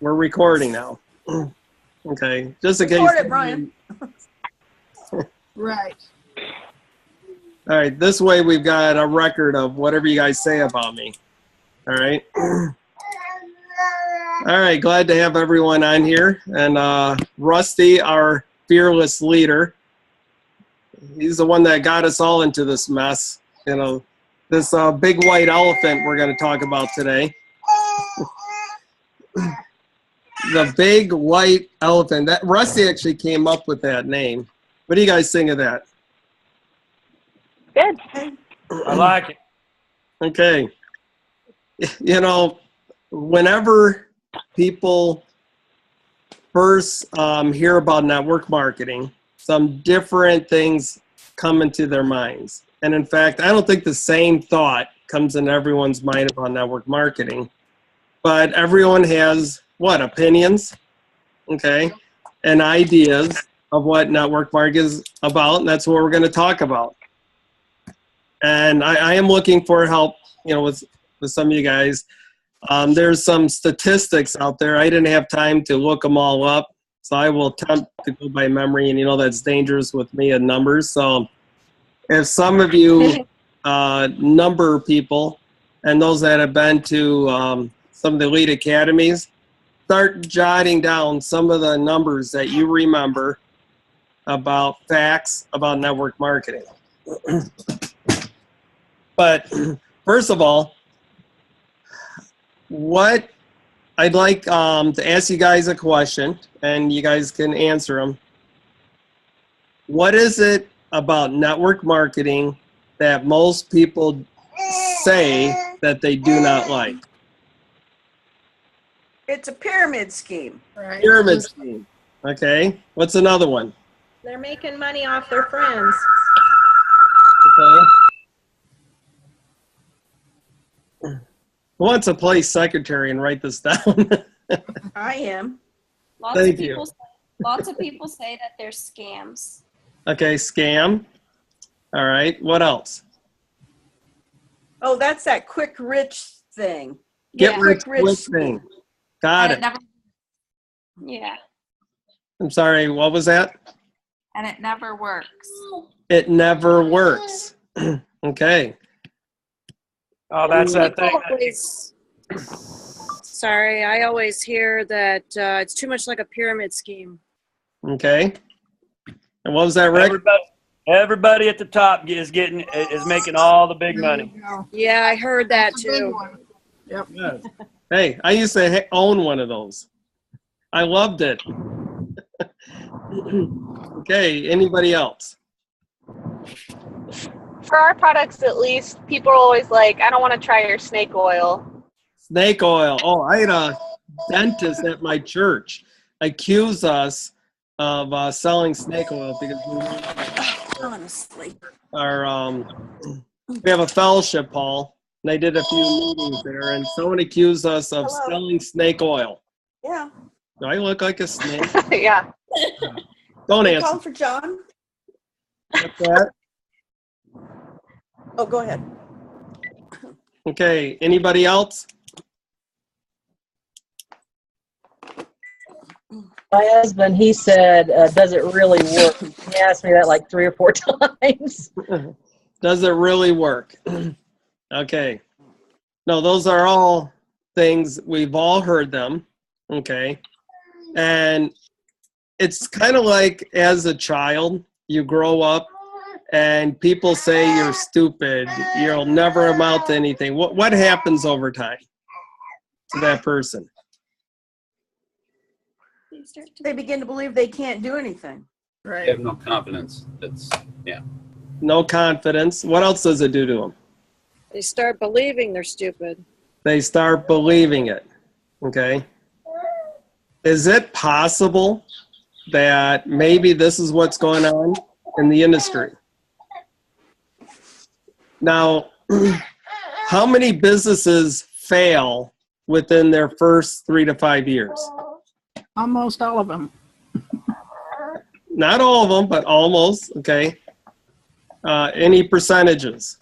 We're recording now. Okay, just in case. Record it, Brian. Right. All right, this way we've got a record of whatever you guys say about me. All right. All right, glad to have everyone on here. And Rusty, our fearless leader, he's the one that got us all into this mess. You know, this big white elephant we're going to talk about today. The big white elephant. That Rusty actually came up with that name. What do you guys think of that? Good. I like it. Okay. You know, whenever people first hear about network marketing, some different things come into their minds. And in fact, I don't think the same thought comes in everyone's mind about network marketing. But everyone has, what, opinions, okay, and ideas of what network marketing is about, and that's what we're going to talk about. And I am looking for help, you know, with some of you guys. There's some statistics out there. I didn't have time to look them all up, so I will attempt to go by memory, and you know that's dangerous with me and numbers. So if some of you number people and those that have been to some of the elite academies, start jotting down some of the numbers that you remember about facts about network marketing. But first of all, what I'd like to ask you guys a question, and you guys can answer them. What is it about network marketing that most people say that they do not like? It's a pyramid scheme. Right. Pyramid scheme. Okay. What's another one? They're making money off their friends. Okay. Who wants to play secretary and write this down? I am. Thank you. Lots of people say that they're scams. Okay, scam. All right. What else? Oh, that's that quick rich thing. Get Yeah. rich Quick rich quick scheme. thing. Got it. Yeah, I'm sorry. What was that? and it never works. It never works. Okay. Oh, that's that thing. Sorry, I always hear that it's too much like a pyramid scheme. Okay. And what was that, Rick? Everybody at the top is making all the big There money. you go. Yeah, I heard that That's a big too. one. Yep. Yes. Hey, I used to own one of those. I loved it. Okay, anybody else? For our products, at least, people are always like, I don't want to try your snake oil. Snake oil. Oh, I had a dentist at my church accuse us of selling snake oil because Honestly. we have a fellowship hall, and they did a few meetings there, and someone accused us of Hello. selling snake oil. Yeah. Do I look like a snake? Yeah. Don't You answer. calling for John? What's that? Oh, go ahead. Okay, anybody else? My husband, he said, does it really work? He asked me that like 3 or 4 times. Does it really work? Okay. No, those are all things, we've all heard them, okay? And it's kind of like as a child, you grow up and people say you're stupid, you'll never amount to anything. What happens over time to that person? They begin to believe they can't do anything. They Right. have no confidence. No confidence. What else does it do to them? They start believing they're stupid. They start believing it, okay? Is it possible that maybe this is what's going on in the industry? Now, how many businesses fail within their first 3 to 5 years? Almost all of them. Not all of them, but almost, okay? Any percentages?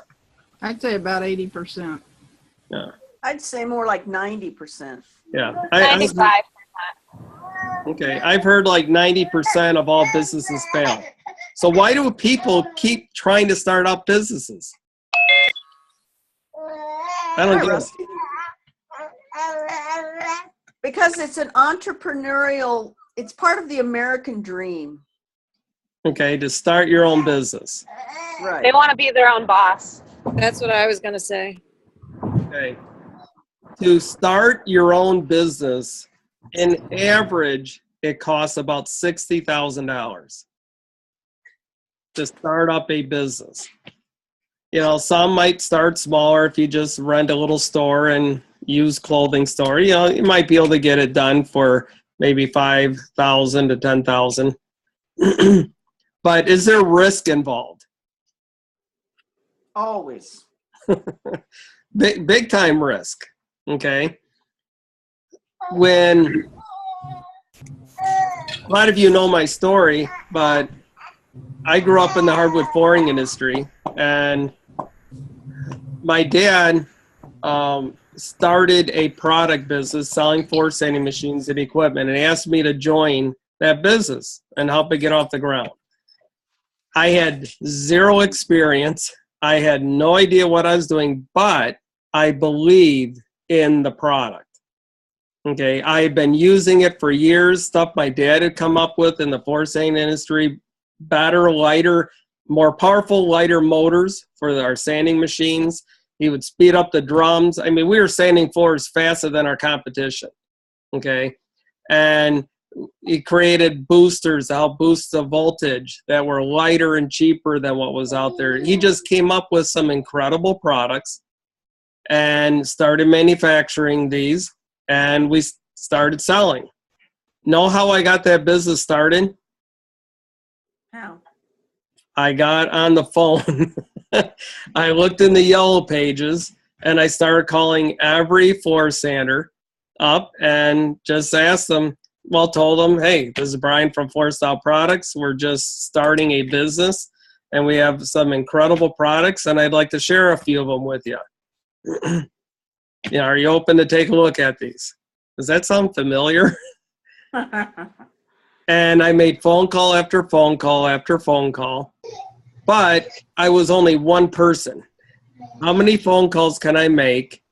I'd say about 80%. Yeah. I'd say more like 90%. Yeah. 95%. Okay, I've heard like 90% of all businesses fail. So why do people keep trying to start up businesses? I don't get it. Because it's an entrepreneurial, it's part of the American dream. Okay, to start your own business. They Right. want to be their own boss. That's what I was gonna say. Okay. To start your own business, in average, it costs about $60,000 to start up a business. You know, some might start smaller if you just rent a little store and used clothing store. You know, you might be able to get it done for maybe $5,000 to $10,000. But is there risk involved? Always. Big time risk. Okay. When a lot of you know my story, but I grew up in the hardwood flooring industry, and my dad started a product business selling floor sanding machines and equipment, and asked me to join that business and help it get off the ground. I had zero experience. I had no idea what I was doing, but I believed in the product. Okay, I had been using it for years, stuff my dad had come up with in the floor sanding industry, better, lighter, more powerful, lighter motors for our sanding machines. He would speed up the drums. I mean, we were sanding floors faster than our competition, okay? And he created boosters to help boost the voltage that were lighter and cheaper than what was out there. He just came up with some incredible products and started manufacturing these, and we started selling. Know how I got that business started? How? I got on the phone. I looked in the yellow pages and I started calling every floor sander up and just asked them, well, told them, hey, this is Brian from Floor Style Products. We're just starting a business and we have some incredible products and I'd like to share a few of them with you. You know, are you open to take a look at these? Does that sound familiar? And I made phone call after phone call after phone call, but I was only one person. How many phone calls can I make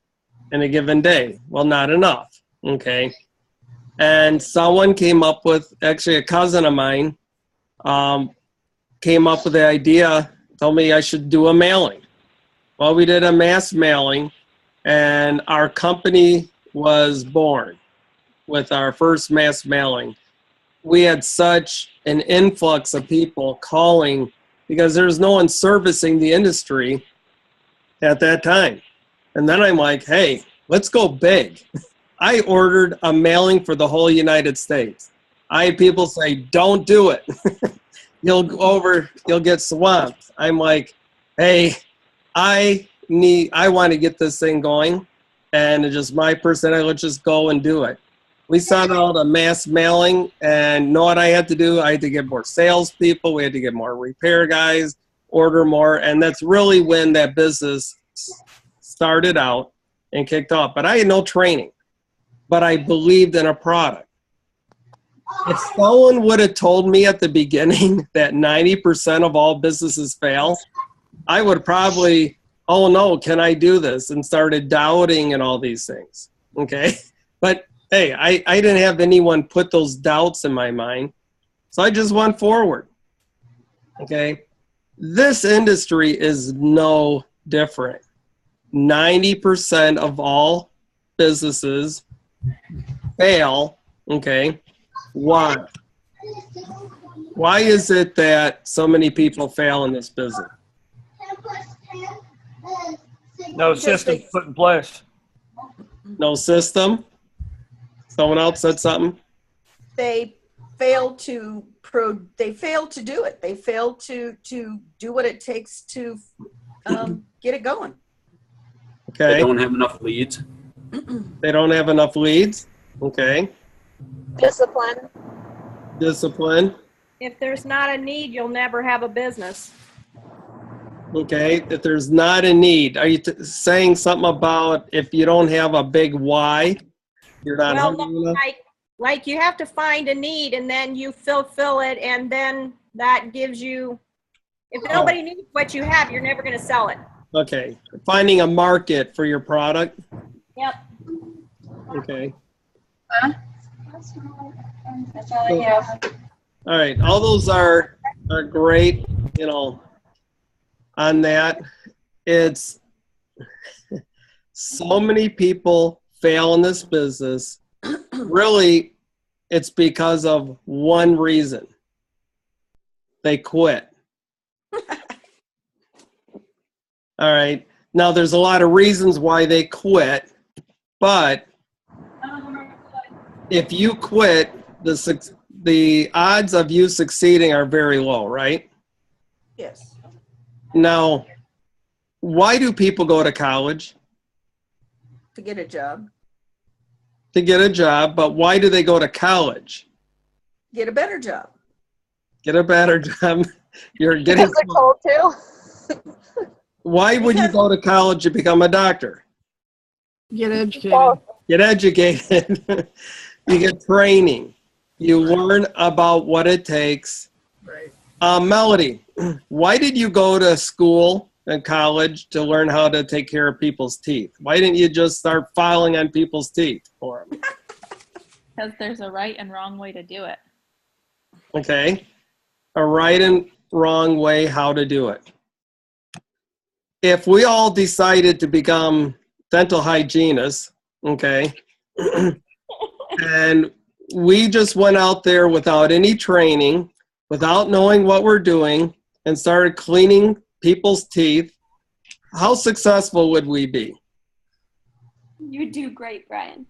in a given day? Well, not enough, okay? And someone came up with, actually a cousin of mine, came up with the idea, told me I should do a mailing. Well, we did a mass mailing, and our company was born with our first mass mailing. We had such an influx of people calling because there was no one servicing the industry at that time. And then I'm like, hey, let's go big. I ordered a mailing for the whole United States. I had people say, don't do it. You'll get swamped. I'm like, hey, I want to get this thing going. And it's just my personality, let's just go and do it. We sent out a mass mailing, and know what I had to do? I had to get more salespeople. We had to get more repair guys, order more, and that's really when that business started out and kicked off. But I had no training, but I believed in a product. If someone would have told me at the beginning that 90% of all businesses fail, I would probably, oh no, can I do this? And started doubting and all these things, okay? But hey, I didn't have anyone put those doubts in my mind. So I just went forward. Okay. This industry is no different. 90% of all businesses fail. Okay. Why? Why is it that so many people fail in this business? No system put in place. No system? Someone else said something? They fail to do it. They fail to do what it takes to get it going. Okay. They don't have enough leads. They don't have enough leads. Okay. Discipline. Discipline. If there's not a need, you'll never have a business. Okay. If there's not a need, are you saying something about if you don't have a big why, you're not hungry enough? Like you have to find a need and then you fulfill it, and then that gives you, if nobody needs what you have, you're never going to sell it. Okay. Finding a market for your product. Yep. Okay. That's all I have. All right. All those are great, you know, on that. It's so many people fail in this business. Really, it's because of one reason. They quit. All right. Now, there's a lot of reasons why they quit, but if you quit, the odds of you succeeding are very low, right? Yes. Now, why do people go to college? To get a job. To get a job, but why do they go to college? Get a better job. Get a better job. You're getting. Because they're cold too. Why would you go to college to become a doctor? Get educated. Well, Get educated. You get training. You learn about what it takes. Right. Melody, why did you go to school and college to learn how to take care of people's teeth? Why didn't you just start filing on people's teeth for them? Because there's a right and wrong way to do it. Okay. A right and wrong way how to do it. If we all decided to become dental hygienists, okay, and we just went out there without any training, without knowing what we're doing, and started cleaning people's teeth, how successful would we be? You do great, Brian.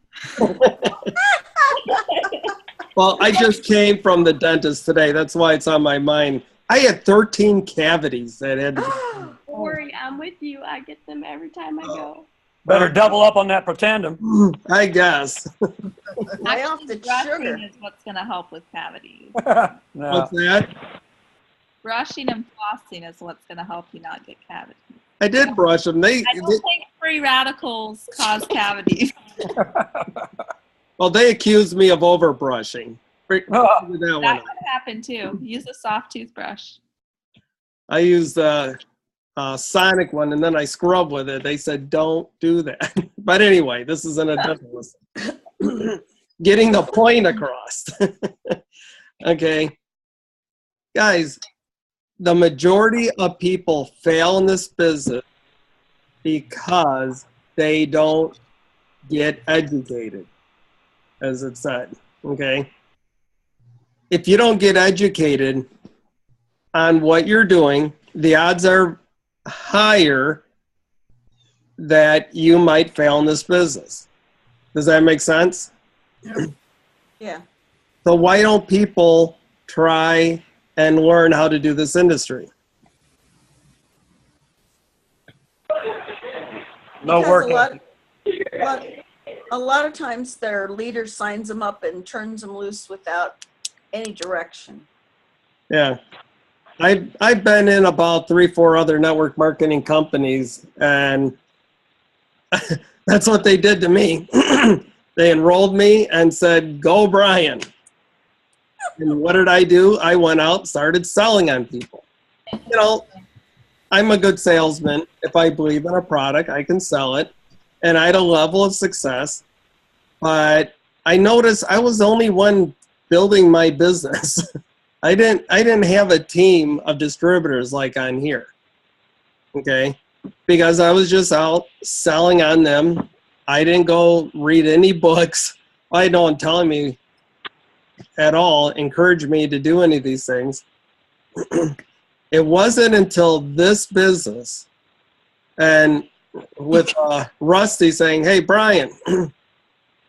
Well, I just came from the dentist today. That's why it's on my mind. I had 13 cavities that had to Don't worry, I'm with you. I get them every time I go. Better double up on that Pretendum. I guess. Lay off the sugar. Brushing is what's going to help with cavities. No. What's that? Brushing and flossing is what's going to help you not get cavities. I did brush them. I don't think free radicals cause cavities. Well, they accused me of overbrushing. Figured that one That out. could happen too. Use a soft toothbrush. I used a Sonic one, and then I scrub with it. They said, don't do that. But anyway, this isn't a dental lesson. Getting the point across. Okay. Guys, the majority of people fail in this business because they don't get educated, as it said. Okay. If you don't get educated on what you're doing, the odds are higher that you might fail in this business. Does that make sense? Yeah. So why don't people try and learn how to do this industry? No Because work. a lot of times their leader signs them up and turns them loose without any direction. Yeah. I've been in about 3-4 other network marketing companies, and that's what they did to me. They enrolled me and said, go Brian. And what did I do? I went out, started selling on people. You know, I'm a good salesman. If I believe in a product, I can sell it. And I had a level of success. But I noticed I was the only one building my business. I didn't have a team of distributors like on here. Okay? Because I was just out selling on them. I didn't go read any books. I had no one telling me at all, encourage me to do any of these things. It wasn't until this business and with Rusty saying, hey, Brian,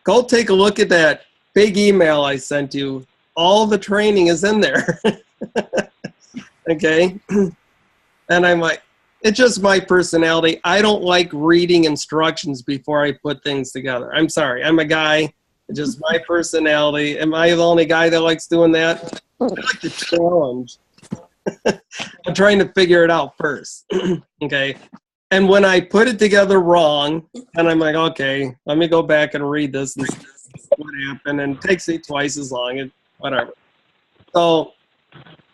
go take a look at that big email I sent you. All the training is in there. Okay. And I'm like, it's just my personality. I don't like reading instructions before I put things together. I'm sorry. I'm a guy. It's just my personality. Am I the only guy that likes doing that? I like the challenge. I'm trying to figure it out first. Okay. And when I put it together wrong, and I'm like, okay, let me go back and read this and what happened, and it takes me twice as long, and whatever. So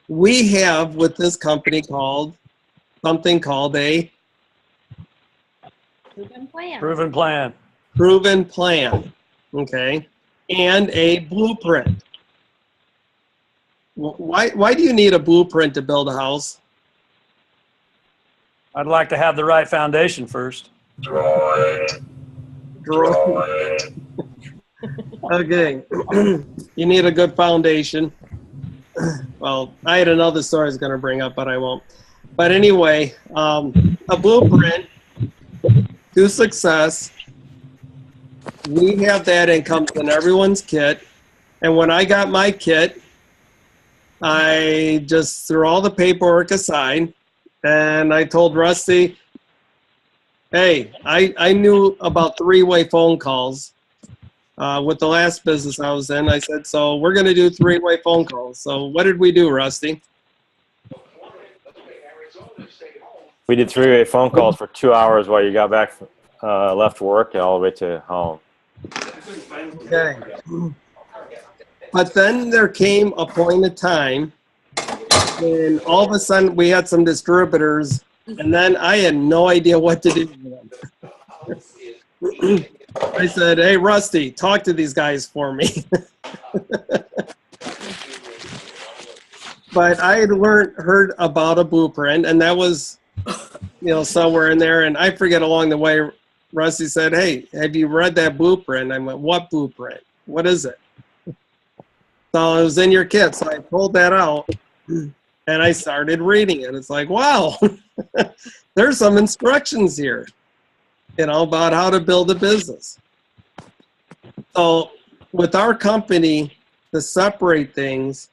we have with this company something called a Proven plan. Proven plan. proven plan, okay, and a blueprint. Why do you need a blueprint to build a house? I'd like to have the right foundation first. Okay, you need a good foundation. Well, I had another story I was going to bring up, but I won't. But anyway, a blueprint to success. We have that, and comes in everyone's kit. And when I got my kit, I just threw all the paperwork aside, and I told Rusty, hey, I knew about three-way phone calls with the last business I was in. I said, so we're going to do three-way phone calls. So what did we do, Rusty? We did three-way phone calls for 2 hours while you got back, left work, all the way to home. Okay. But then there came a point of time when all of a sudden we had some distributors, and then I had no idea what to do with them. I said, hey, Rusty, talk to these guys for me. But I had heard about a blueprint, and that was, somewhere in there. And I forget along the way, Rusty said, hey, have you read that blueprint? I went, what blueprint? What is it? So it was in your kit. So I pulled that out, and I started reading it. It's like, wow, there's some instructions here, about how to build a business. So with our company, to separate things,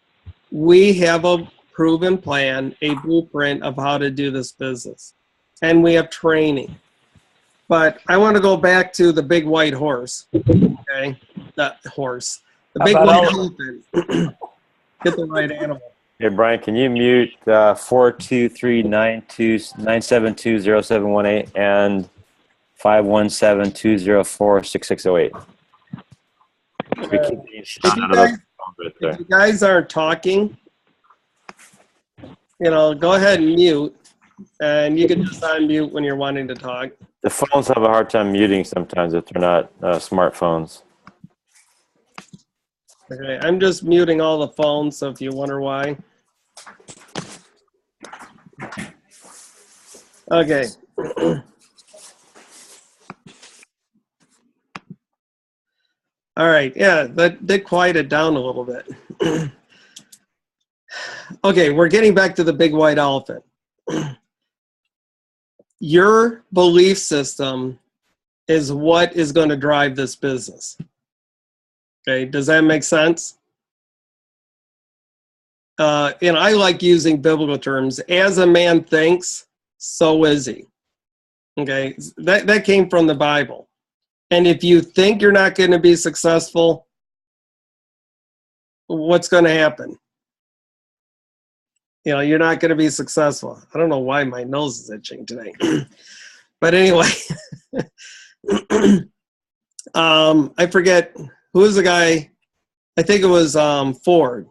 we have a proven plan, a blueprint of how to do this business. And we have training. But I want to go back to the big white horse, okay? That horse. The big white elephant. Get the right animal. Hey, Brian, can you mute 423-972-0718 and 517-204-6608? If you guys aren't talking, go ahead and mute, and you can just unmute when you're wanting to talk. The phones have a hard time muting sometimes if they're not smartphones. Okay, I'm just muting all the phones, so if you wonder why. Okay. All right, yeah, that did quiet it down a little bit. Okay, we're getting back to the big white elephant. Your belief system is what is going to drive this business. Okay, does that make sense? I like using biblical terms. As a man thinks, so is he. Okay, that came from the Bible. And if you think you're not going to be successful, what's going to happen? You're not going to be successful. I don't know why my nose is itching today. But anyway, I forget who was the guy, I think it was Ford,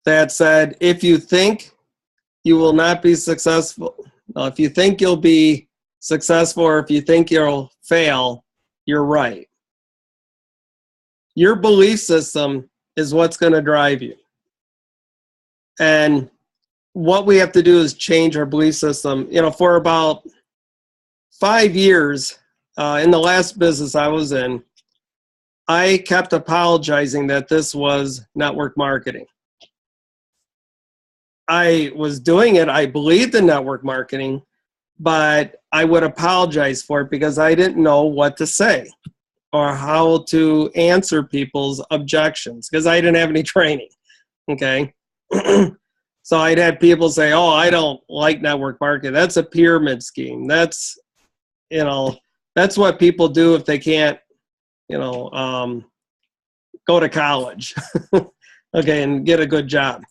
that said, if you think you will not be successful, if you think you'll be successful, or if you think you'll fail, you're right. Your belief system is what's going to drive you. And what we have to do is change our belief system. For about 5 years, in the last business I was in, I kept apologizing that this was network marketing. I was doing it, I believed in network marketing, but I would apologize for it because I didn't know what to say or how to answer people's objections because I didn't have any training, okay? So I'd had people say, oh, I don't like network marketing. That's a pyramid scheme. That's, that's what people do if they can't, go to college, okay, and get a good job.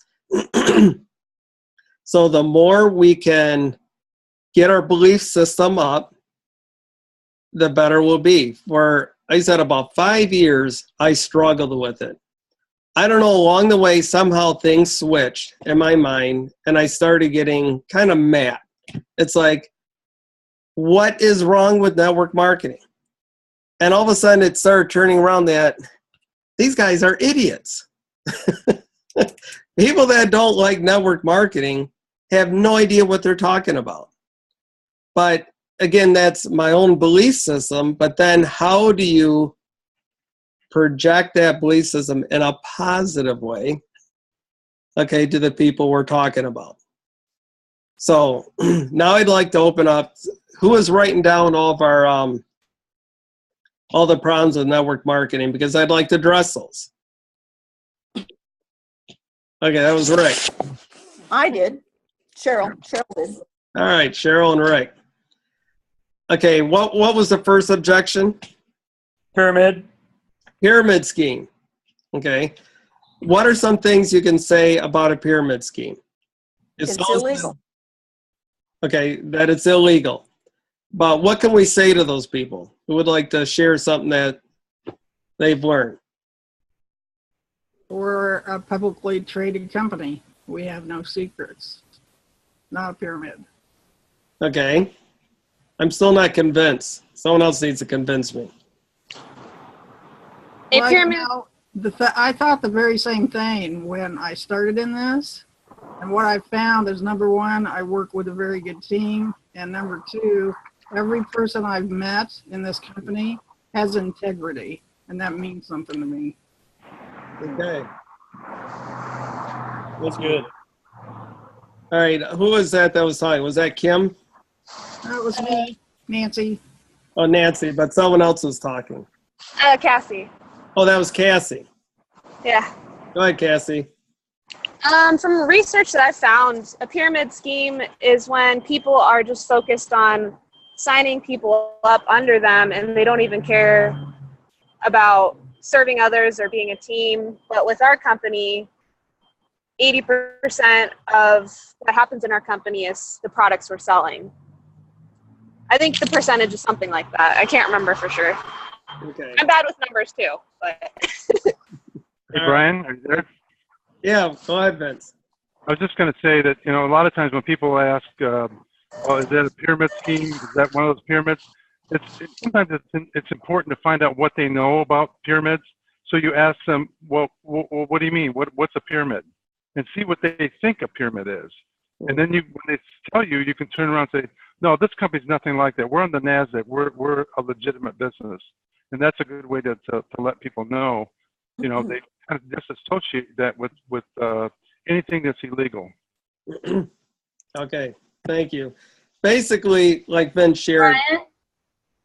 So the more we can get our belief system up, the better we'll be. For I said about 5 years, I struggled with it. I don't know, along the way, somehow things switched in my mind, and I started getting kind of mad. It's like, what is wrong with network marketing? And all of a sudden, it started turning around that these guys are idiots. People that don't like network marketing have no idea what they're talking about. But again, that's my own belief system. But then how do you project that belief system in a positive way, okay, to the people we're talking about? So now I'd like to open up. Who is writing down all of our all the problems with network marketing? Because I'd like to address those. Okay, that was Rick. I did. Cheryl did. All right, Cheryl and Rick. Okay, what was the first objection? Pyramid. Pyramid scheme. Okay. What are some things you can say about a pyramid scheme? It's illegal. Okay, that it's illegal. But what can we say to those people who would like to share something that they've learned? We're a publicly traded company. We have no secrets. Not a pyramid. Okay. I'm still not convinced. Someone else needs to convince me. A Well, pyramid. I thought the very same thing when I started in this. And what I found is, number one, I work with a very good team. And number two, every person I've met in this company has integrity. And that means something to me. Okay. That's good. All right. Who was that was talking? Was that Kim? That was me, Nancy. Oh, Nancy, but someone else was talking. Cassie. Oh, that was Cassie. Yeah. Go ahead, Cassie. From research that I found, a pyramid scheme is when people are just focused on signing people up under them and they don't even care about serving others or being a team. But with our company, 80% of what happens in our company is the products we're selling. I think the percentage is something like that. I can't remember for sure. Okay. I'm bad with numbers too, but Hey, Brian, are you there? Yeah, go ahead, Vince. I was just going to say that, a lot of times when people ask, well, is that a pyramid scheme? Is that one of those pyramids? Sometimes it's important to find out what they know about pyramids. So you ask them, well, what do you mean? What's a pyramid? And see what they think a pyramid is. And then when they tell you, you can turn around and say, no, this company's nothing like that. We're on the NASDAQ. We're a legitimate business. And that's a good way to let people know, they kind of disassociate that with anything that's illegal. Okay, thank you. Basically, like Vince shared. Brian?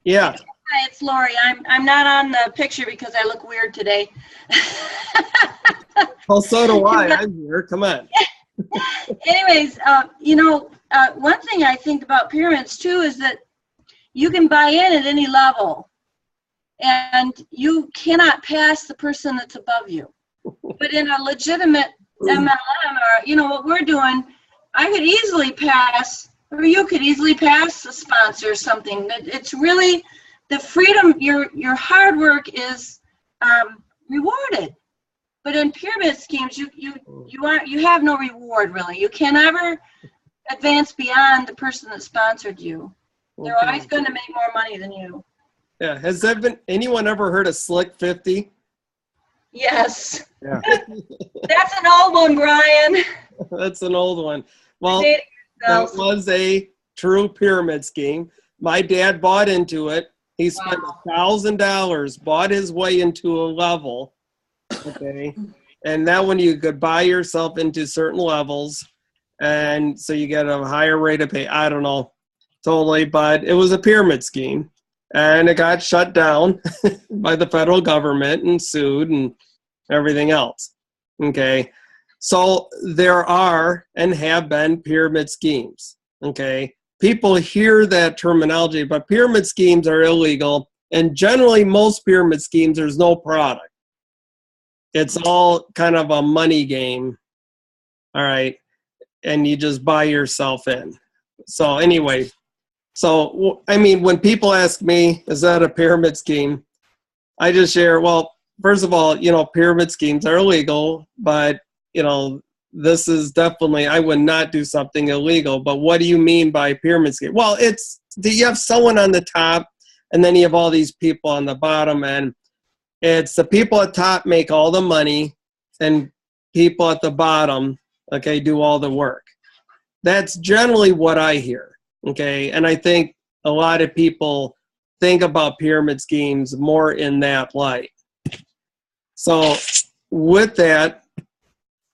Yeah. Hi, it's Lori. I'm not on the picture because I look weird today. Well, so do I. I'm here. Come on. Anyways, one thing I think about pyramids too is that you can buy in at any level and you cannot pass the person that's above you. But in a legitimate MLM or, what we're doing, I could easily pass, or you could easily pass a sponsor or something. It's really the freedom, your hard work is rewarded. But in pyramid schemes, you have no reward really. You can never advance beyond the person that sponsored you. They're always going to make more money than you. Yeah. Has anyone ever heard of Slick 50? Yes. Yeah. That's an old one, Brian. That's an old one. Well, that was a true pyramid scheme. My dad bought into it. He spent $1,000, bought his way into a level. Okay. And that one you could buy yourself into certain levels. And so you get a higher rate of pay. I don't know totally, but it was a pyramid scheme. And it got shut down by the federal government and sued and everything else. Okay. So there are and have been pyramid schemes. Okay. People hear that terminology, but pyramid schemes are illegal. And generally, most pyramid schemes, there's no product. It's all kind of a money game. All right. And you just buy yourself in. So anyway, when people ask me, is that a pyramid scheme? I just share, well, first of all, pyramid schemes are illegal, but, this is definitely, I would not do something illegal. But what do you mean by pyramid scheme? Well, you have someone on the top, and then you have all these people on the bottom, and it's the people at top make all the money, and people at the bottom, okay, do all the work. That's generally what I hear, okay? And I think a lot of people think about pyramid schemes more in that light. So with that,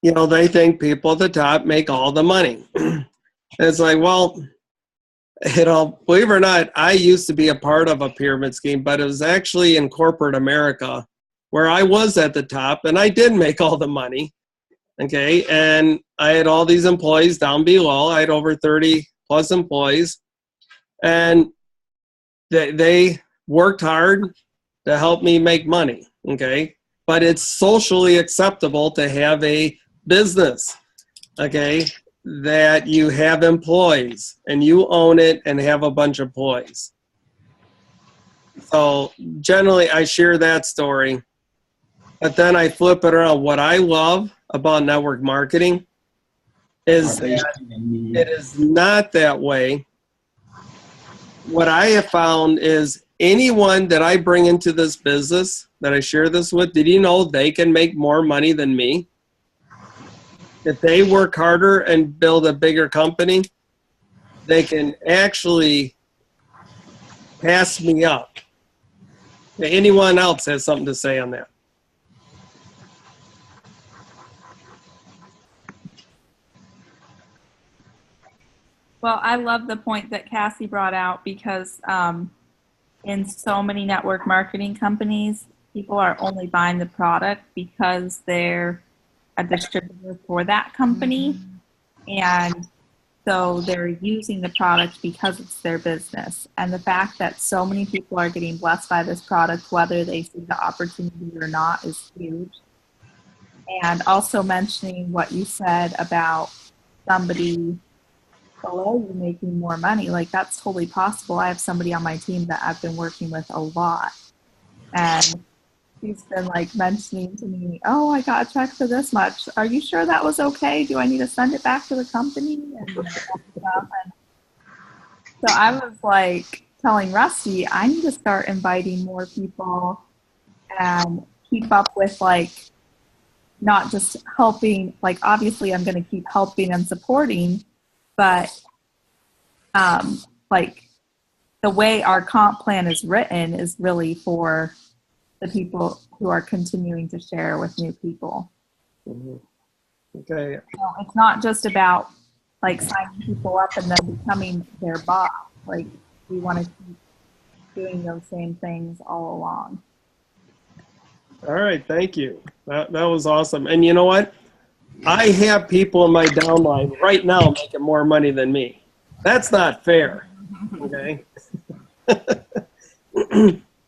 they think people at the top make all the money. And it's like, well, believe it or not, I used to be a part of a pyramid scheme, but it was actually in corporate America where I was at the top and I did make all the money. Okay. And I had all these employees down below. I had over 30 plus employees, and they worked hard to help me make money. Okay. But it's socially acceptable to have a business, okay, that you have employees and you own it and have a bunch of employees. So generally I share that story, but then I flip it around. What I love about network marketing is that it is not that way. What I have found is anyone that I bring into this business that I share this with, did you know they can make more money than me? If they work harder and build a bigger company, they can actually pass me up. Anyone else has something to say on that? Well, I love the point that Cassie brought out because in so many network marketing companies, people are only buying the product because they're a distributor for that company. And so they're using the product because it's their business. And the fact that so many people are getting blessed by this product, whether they see the opportunity or not, is huge. And also mentioning what you said about somebody below you making more money, like that's totally possible. I have somebody on my team that I've been working with a lot, and he's been like mentioning to me, oh, I got a check for this much. Are you sure that was okay? Do I need to send it back to the company? And stuff. And so I was like telling Rusty, I need to start inviting more people and keep up with like, not just helping, like obviously I'm going to keep helping and supporting, but like the way our comp plan is written is really for the people who are continuing to share with new people. Mm-hmm. Okay. So it's not just about like signing people up and then becoming their boss. Like we want to keep doing those same things all along. All right. Thank you. That was awesome. And you know what? I have people in my downline right now making more money than me. That's not fair. Okay.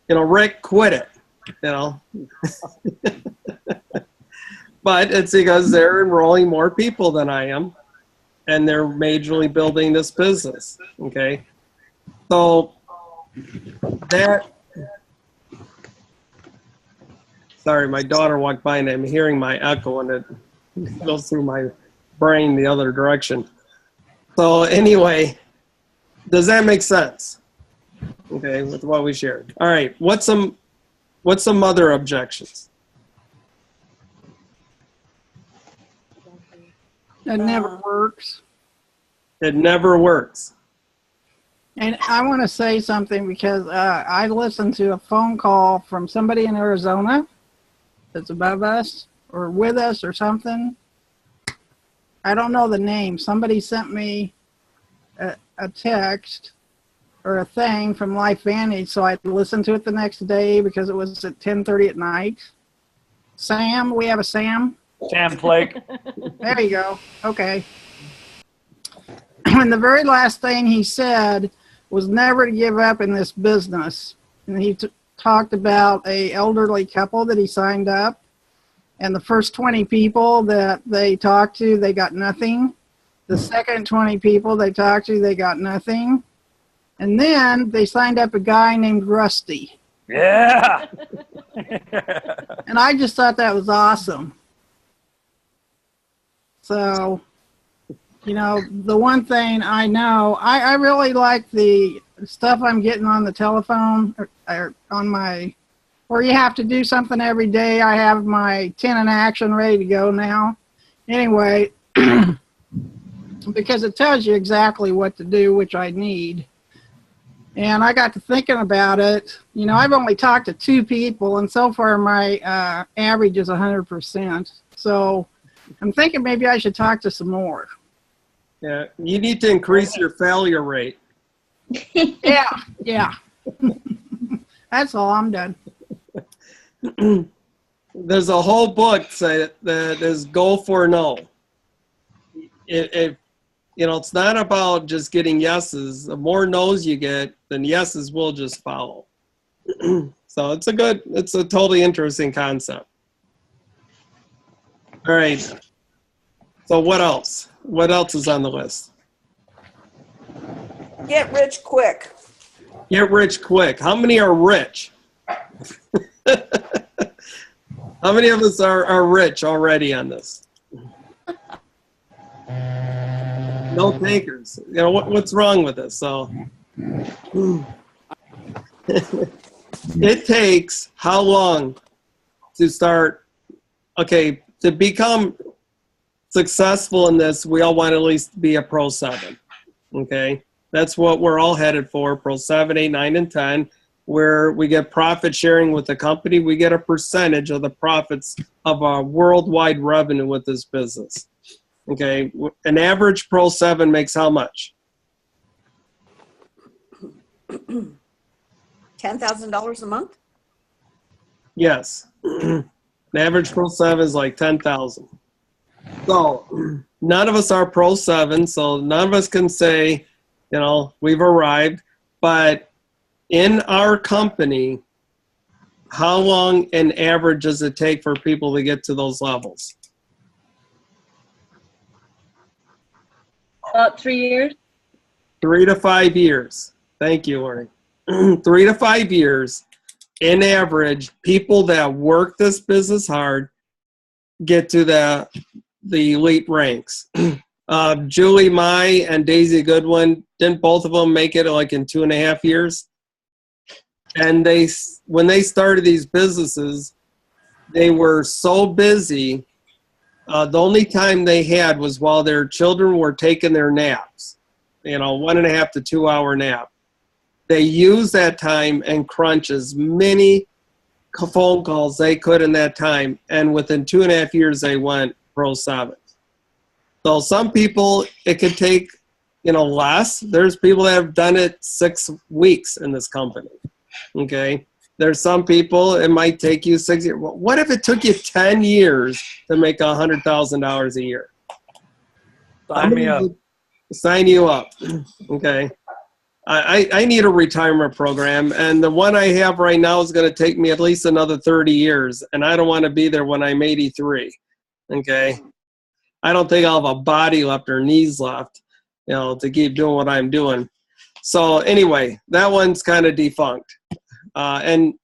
Rick, quit it. But it's because they're enrolling more people than I am, and they're majorly building this business. Okay. So sorry, my daughter walked by and I'm hearing my echo and it goes through my brain the other direction. So anyway, does that make sense? Okay, with what we shared. All right, what's some other objections? It never works. It never works. And I want to say something because I listened to a phone call from somebody in Arizona that's above us or with us or something. I don't know the name. Somebody sent me a text or a thing from LifeVantage, so I listened to it the next day because it was at 10:30 at night. Sam, we have a Sam? Sam Flake. There you go. Okay. And the very last thing he said was never to give up in this business. And he talked about a elderly couple that he signed up. And the first 20 people that they talked to, they got nothing. The second 20 people they talked to, they got nothing. And then they signed up a guy named Rusty. Yeah. And I just thought that was awesome. So, you know, the one thing I know, I really like the stuff I'm getting on the telephone or on my, where you have to do something every day. I have my 10 in action ready to go now. Anyway, because it tells you exactly what to do, which I need. And I got to thinking about it. You know, I've only talked to 2 people, and so far my average is 100%. So I'm thinking maybe I should talk to some more. Yeah, you need to increase your failure rate. Yeah. That's all. I'm done. There's a whole book that is Go for No. You know, it's not about just getting yeses. The more no's you get, then yeses will just follow. So it's a totally interesting concept. All right. So what else? What else is on the list? Get rich quick. Get rich quick. How many are rich? How many of us are rich already on this? No takers. You know, what's wrong with this? So it takes how long to start? Okay, to become successful in this, we all want to at least be a Pro 7. Okay, that's what we're all headed for. Pro 7, 8, 9, and 10, where we get profit sharing with the company. We get a percentage of the profits of our worldwide revenue with this business. Okay, an average Pro 7 makes how much? $10,000 a month? Yes. An average Pro 7 is like 10,000. So none of us are Pro 7, so none of us can say, you know, we've arrived. But in our company, how long an average does it take for people to get to those levels? About 3 years. 3 to 5 years. Thank you, Lori. 3 to 5 years. In average, people that work this business hard get to the elite ranks. Julie Mai and Daisy Goodwin, didn't both of them make it like in 2.5 years? And when they started these businesses, they were so busy. The only time they had was while their children were taking their naps, you know, 1.5 to 2 hour nap. They used that time and crunch as many phone calls they could in that time. And within 2.5 years, they went Pro 7. So some people, it could take, you know, less. There's people that have done it 6 weeks in this company. Okay. There's some people, it might take you 6 years. What if it took you 10 years to make $100,000 a year? Sign me up. Sign you up. Okay. I need a retirement program, and the one I have right now is going to take me at least another 30 years, and I don't want to be there when I'm 83. Okay. I don't think I'll have a body left or knees left, you know, to keep doing what I'm doing. So anyway, that one's kind of defunct. And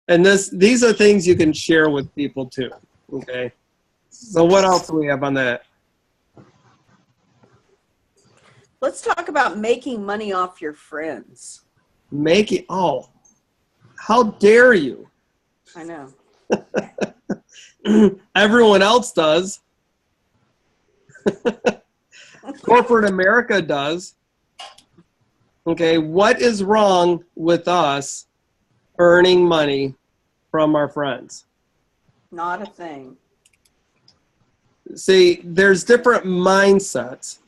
these are things you can share with people too. Okay. So what else do we have on that? Let's talk about making money off your friends. Oh, how dare you? I know. Everyone else does. Corporate America does. Okay, what is wrong with us earning money from our friends? Not a thing. See, there's different mindsets.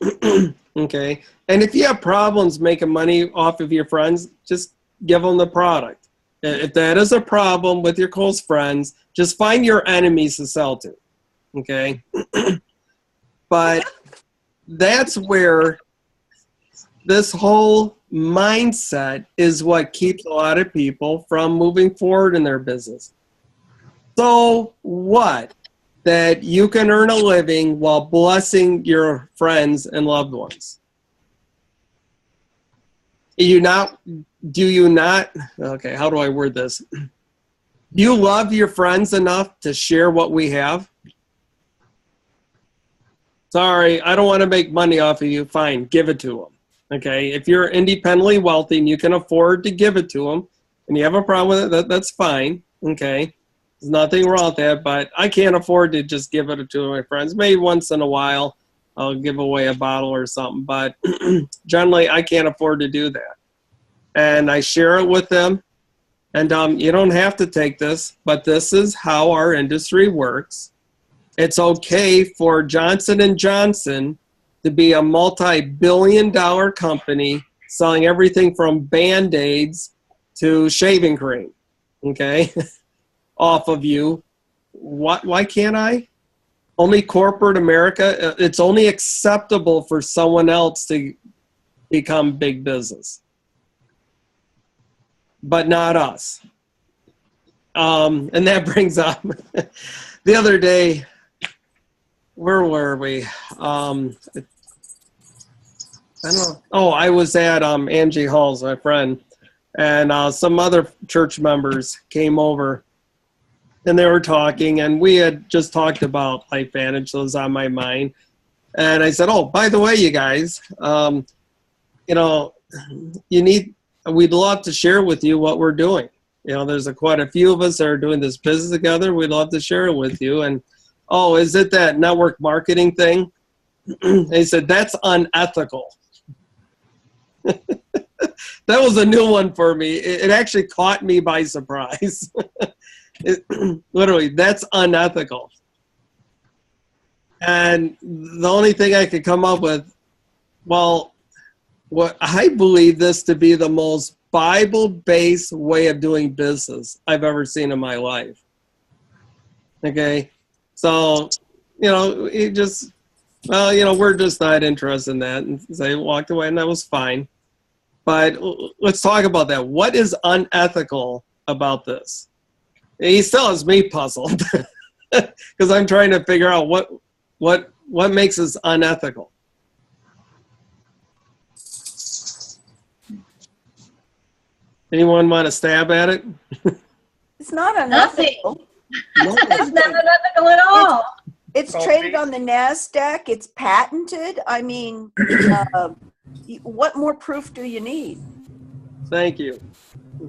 Okay, and if you have problems making money off of your friends, just give them the product. If that is a problem with your close friends, just find your enemies to sell to. Okay. But that's where this whole mindset is what keeps a lot of people from moving forward in their business. So what? That you can earn a living while blessing your friends and loved ones. Do you not, okay, how do I word this? Do you love your friends enough to share what we have? Sorry, I don't want to make money off of you. Fine, give it to them. Okay, if you're independently wealthy and you can afford to give it to them, and you have a problem with it, that's fine. Okay, there's nothing wrong with that. But I can't afford to just give it to my friends. Maybe once in a while, I'll give away a bottle or something. But generally, I can't afford to do that. And I share it with them. And you don't have to take this, but this is how our industry works. It's okay for Johnson & Johnson to be a multi-billion-dollar company selling everything from Band-Aids to shaving cream, okay, off of you. Why can't I? Only corporate America, it's only acceptable for someone else to become big business, but not us. And that brings up the other day, where were we? I don't know. Oh, I was at Angie Hall's, my friend, and some other church members came over, and they were talking, and we had just talked about LifeVantage, so it was on my mind. And I said, oh, by the way, you guys, you know, we'd love to share with you what we're doing. You know, there's quite a few of us that are doing this business together. We'd love to share it with you. And, oh, is it that network marketing thing? They said, that's unethical. That was a new one for me. It actually caught me by surprise. Literally, that's unethical. And the only thing I could come up with, well, what I believe this to be the most Bible-based way of doing business I've ever seen in my life. Okay, so, you know, it just, well, you know, we're just not interested in that. And so I walked away, and that was fine. But let's talk about that. What is unethical about this? He still has me puzzled because I'm trying to figure out what makes this unethical. Anyone want to stab at it? It's not unethical. It's not unethical at all. It's traded on the NASDAQ. It's patented. I mean, what more proof do you need? Thank you.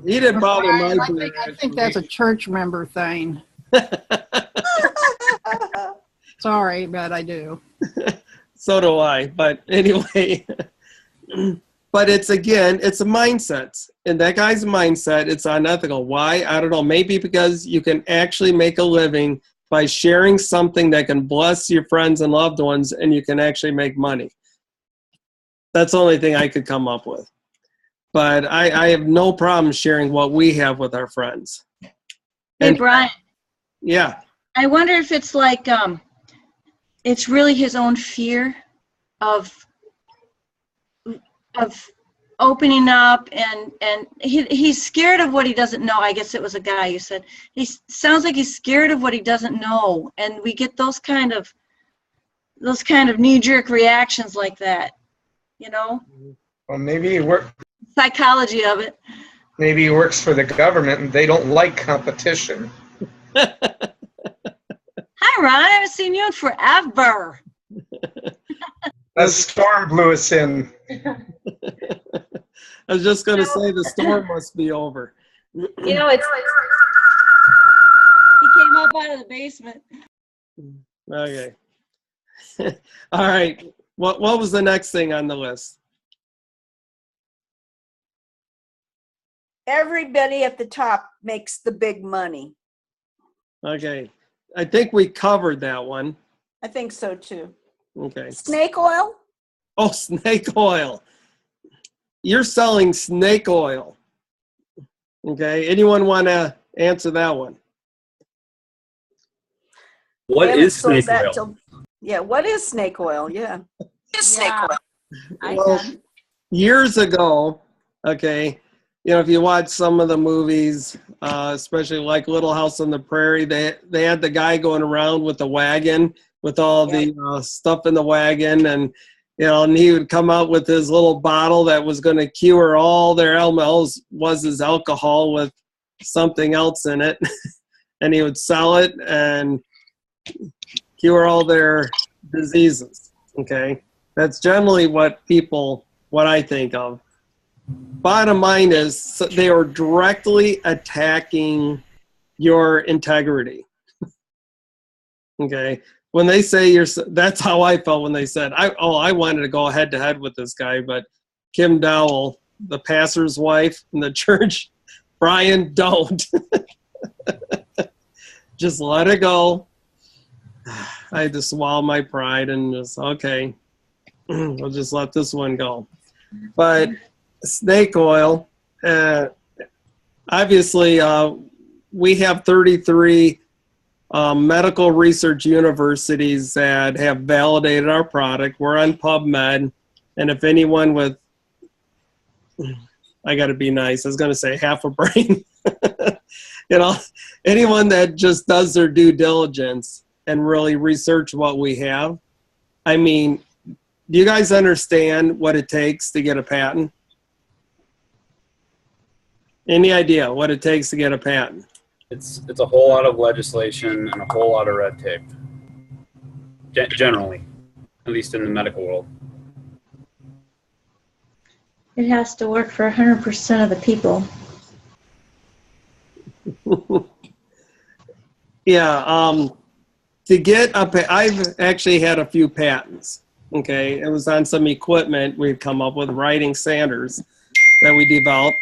He didn't bother my I think that's a church member thing. Sorry, but I do. So do I. But anyway, but it's, again, it's a mindset. In that guy's mindset, it's unethical. Why? I don't know. Maybe because you can actually make a living by sharing something that can bless your friends and loved ones, and you can actually make money. That's the only thing I could come up with. But I have no problem sharing what we have with our friends. Hey, Brian. Yeah. I wonder if it's like, it's really his own fear of opening up, and he's scared of what he doesn't know. I guess it was a guy you said. He sounds like he's scared of what he doesn't know, and we get those kind of knee-jerk reactions like that, you know? Well, maybe he works. Psychology of it. Maybe he works for the government and they don't like competition. Hi, Ron. I haven't seen you in forever. A storm blew us in. I was just going to say the storm must be over. You know, he came up out of the basement. Okay. All right. What was the next thing on the list? Everybody at the top makes the big money. Okay. I think we covered that one. I think so too. Okay. Snake oil? Oh, snake oil. You're selling snake oil. Okay. Anyone want to answer that one? What is snake oil? Yeah, what is snake oil? Yeah. What is snake oil? Well, years ago, okay, you know, if you watch some of the movies, especially like Little House on the Prairie, they had the guy going around with the wagon with all the stuff in the wagon, and you know, and he would come out with his little bottle that was going to cure all their ailments, was his alcohol with something else in it, and he would sell it and cure all their diseases. Okay, that's generally what I think of. Bottom line is they are directly attacking your integrity. Okay, when they say that's how I felt when they said, I wanted to go head to head with this guy, but Kim Dowell, the pastor's wife in the church, Brian, don't. Just let it go. I had to swallow my pride and just, okay, we'll just let this one go. But snake oil, obviously, we have 33 medical research universities that have validated our product. We're on PubMed, and if anyone with, I got to be nice, I was going to say half a brain, anyone that just does their due diligence and really research what we have. I mean, do you guys understand what it takes to get a patent? Any idea what it takes to get a patent? It's a whole lot of legislation and a whole lot of red tape. Generally, at least in the medical world. It has to work for 100% of the people. Yeah, to get I've actually had a few patents. Okay, it was on some equipment we've come up with, writing sanders that we developed,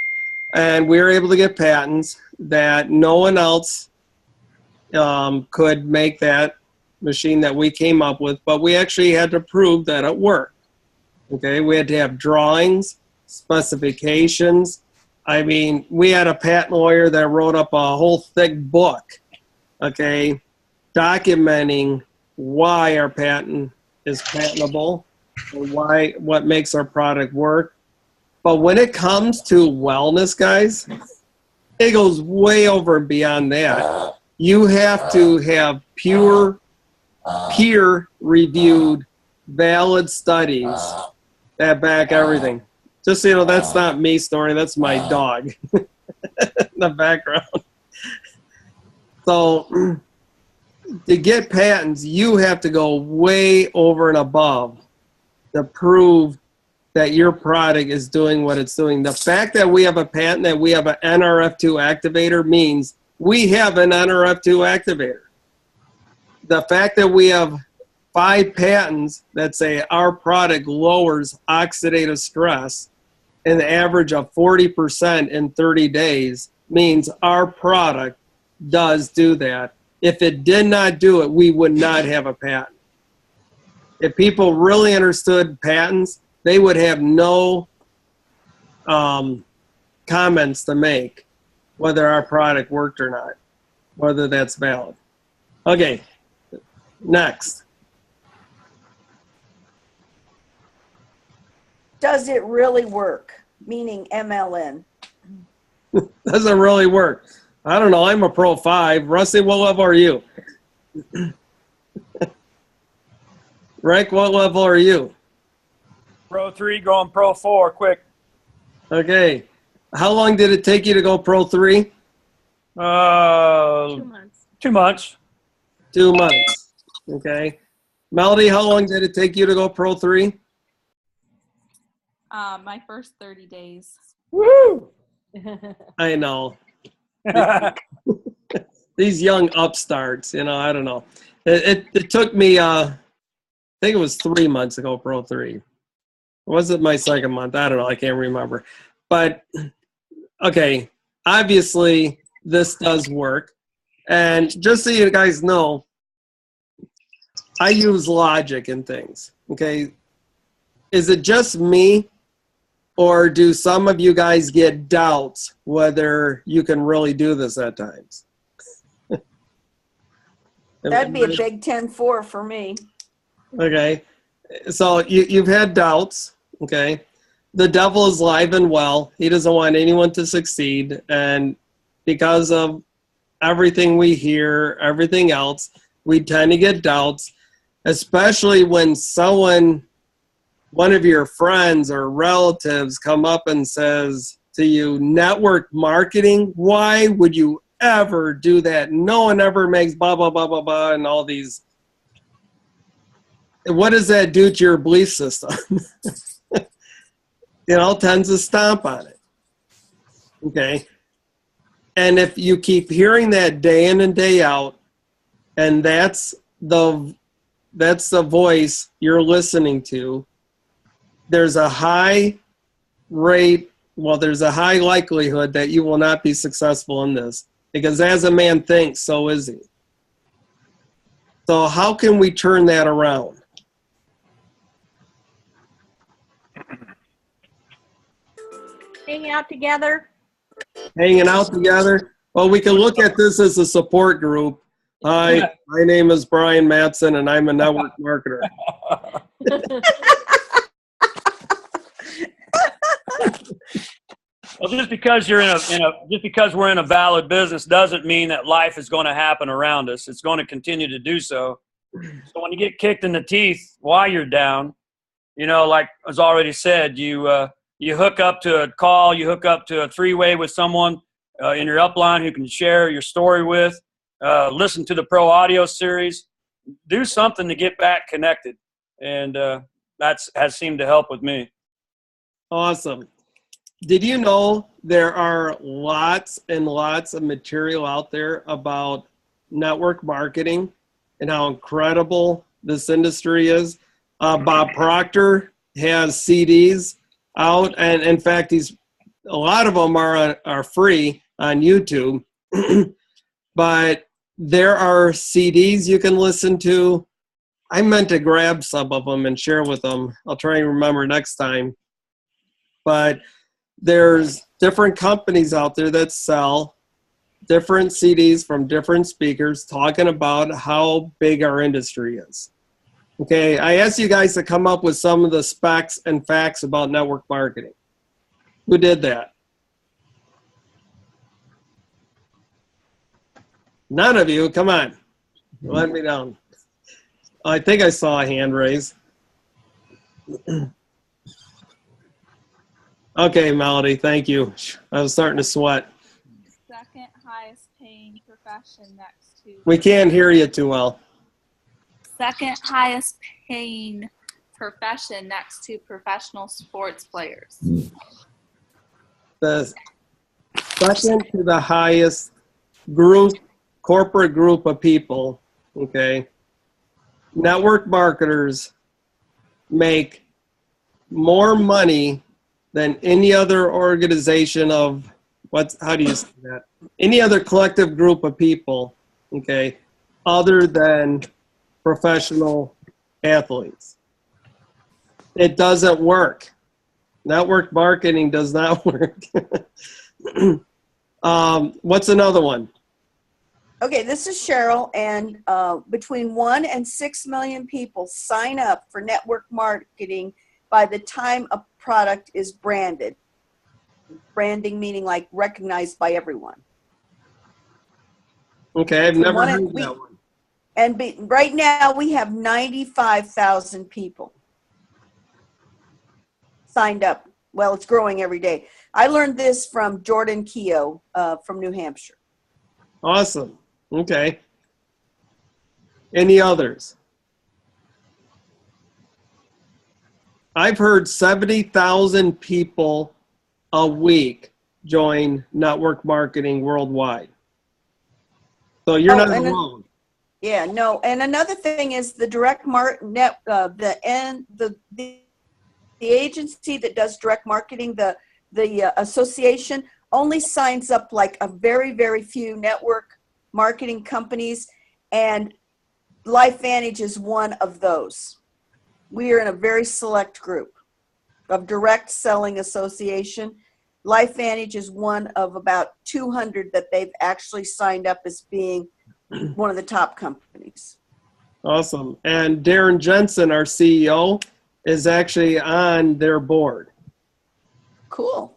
and we were able to get patents that no one else could make that machine that we came up with, but we actually had to prove that it worked. Okay, we had to have drawings, specifications. I mean, we had a patent lawyer that wrote up a whole thick book, okay, documenting why our patent is patentable and what makes our product work. But when it comes to wellness, guys, it goes way over and beyond that. You have to have peer-reviewed, valid studies that back everything. Just so you know, that's not me story. That's my dog in the background. So to get patents, you have to go way over and above to prove that your product is doing what it's doing. The fact that we have a patent that we have an NRF2 activator means we have an NRF2 activator. The fact that we have 5 patents that say our product lowers oxidative stress an average of 40% in 30 days means our product does do that. If it did not do it, we would not have a patent. If people really understood patents, they would have no comments to make whether our product worked or not, whether that's valid. Okay, next. Does it really work? Meaning MLN. Does it really work? I don't know. I'm a Pro 5. Rusty, what level are you? Rick, what level are you? Pro 3 going Pro 4, quick. Okay. How long did it take you to go Pro 3? 2 months. 2 months. 2 months. Okay. Melody, how long did it take you to go Pro 3? My first 30 days. Woo! I know. These young upstarts, I don't know. It took me, I think it was 3 months to go Pro 3. Was it my second month? I don't know. I can't remember. But, okay, obviously this does work. And just so you guys know, I use logic in things, okay? Is it just me, or do some of you guys get doubts whether you can really do this at times? That'd be a big 10-4 for me. Okay, so you've had doubts, okay? The devil is alive and well. He doesn't want anyone to succeed, and because of everything we hear, everything else, we tend to get doubts, especially when one of your friends or relatives come up and says to you, network marketing, why would you ever do that? No one ever makes blah, blah, blah, blah, blah, and all these. What does that do to your belief system? Tends to stomp on it. Okay. And if you keep hearing that day in and day out, and that's the voice you're listening to, there's a high likelihood that you will not be successful in this, because as a man thinks, so is he. So how can we turn that around? Hanging out together. Hanging out together? Well, we can look at this as a support group. Hi, my name is Brian Matson, and I'm a network marketer. Well, just because we're in a valid business doesn't mean that life is going to happen around us. It's going to continue to do so. So when you get kicked in the teeth while you're down, like was already said, you hook up to a call, you hook up to a three-way with someone in your upline who can share your story with, listen to the Pro Audio series, do something to get back connected. And that has seemed to help with me. Awesome. Did you know there are lots and lots of material out there about network marketing and how incredible this industry is? Bob Proctor has CDs out, and in fact, a lot of them are free on YouTube. But there are CDs you can listen to. I meant to grab some of them and share with them. I'll try and remember next time. But there's different companies out there that sell different CDs from different speakers talking about how big our industry is. Okay, I asked you guys to come up with some of the specs and facts about network marketing. Who did that? None of you. Come on. Let me down. I think I saw a hand raise. Okay, Melody, thank you. I was starting to sweat. Second highest paying profession next to. We can't hear you too well. Second highest paying profession next to professional sports players. The second to the highest corporate group of people, okay, network marketers make more money than any other organization of how do you say that? Any other collective group of people, okay, other than professional athletes. It doesn't work. Network marketing does not work. What's another one? Okay, this is Cheryl, and between 1 and 6 million people sign up for network marketing by the time a product is branded. Branding meaning like recognized by everyone. Okay, I've never heard that one. And right now we have 95,000 people signed up. Well, it's growing every day. I learned this from Jordan Keogh from New Hampshire. Awesome. Okay. Any others? I've heard 70,000 people a week join network marketing worldwide. So you're not alone. Yeah, no. And another thing is the direct the agency that does direct marketing, the association only signs up like a very, very few network marketing companies, and LifeVantage is one of those. We are in a very select group of direct selling association. LifeVantage is one of about 200 that they've actually signed up as being one of the top companies. Awesome. And Darren Jensen, our CEO, is actually on their board. Cool.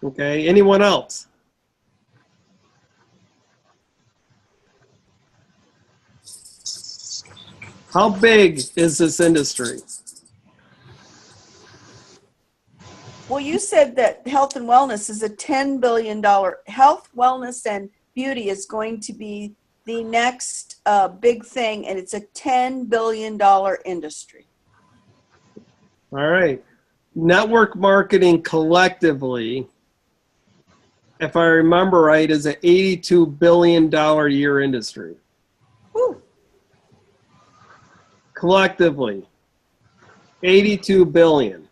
Okay. Anyone else? How big is this industry? you said that health and wellness is a $10 billion, health, wellness, and beauty is going to be the next big thing, and it's a $10 billion industry. All right. Network marketing collectively, if I remember right, is an $82 billion a year industry. Woo. Collectively, 82 billion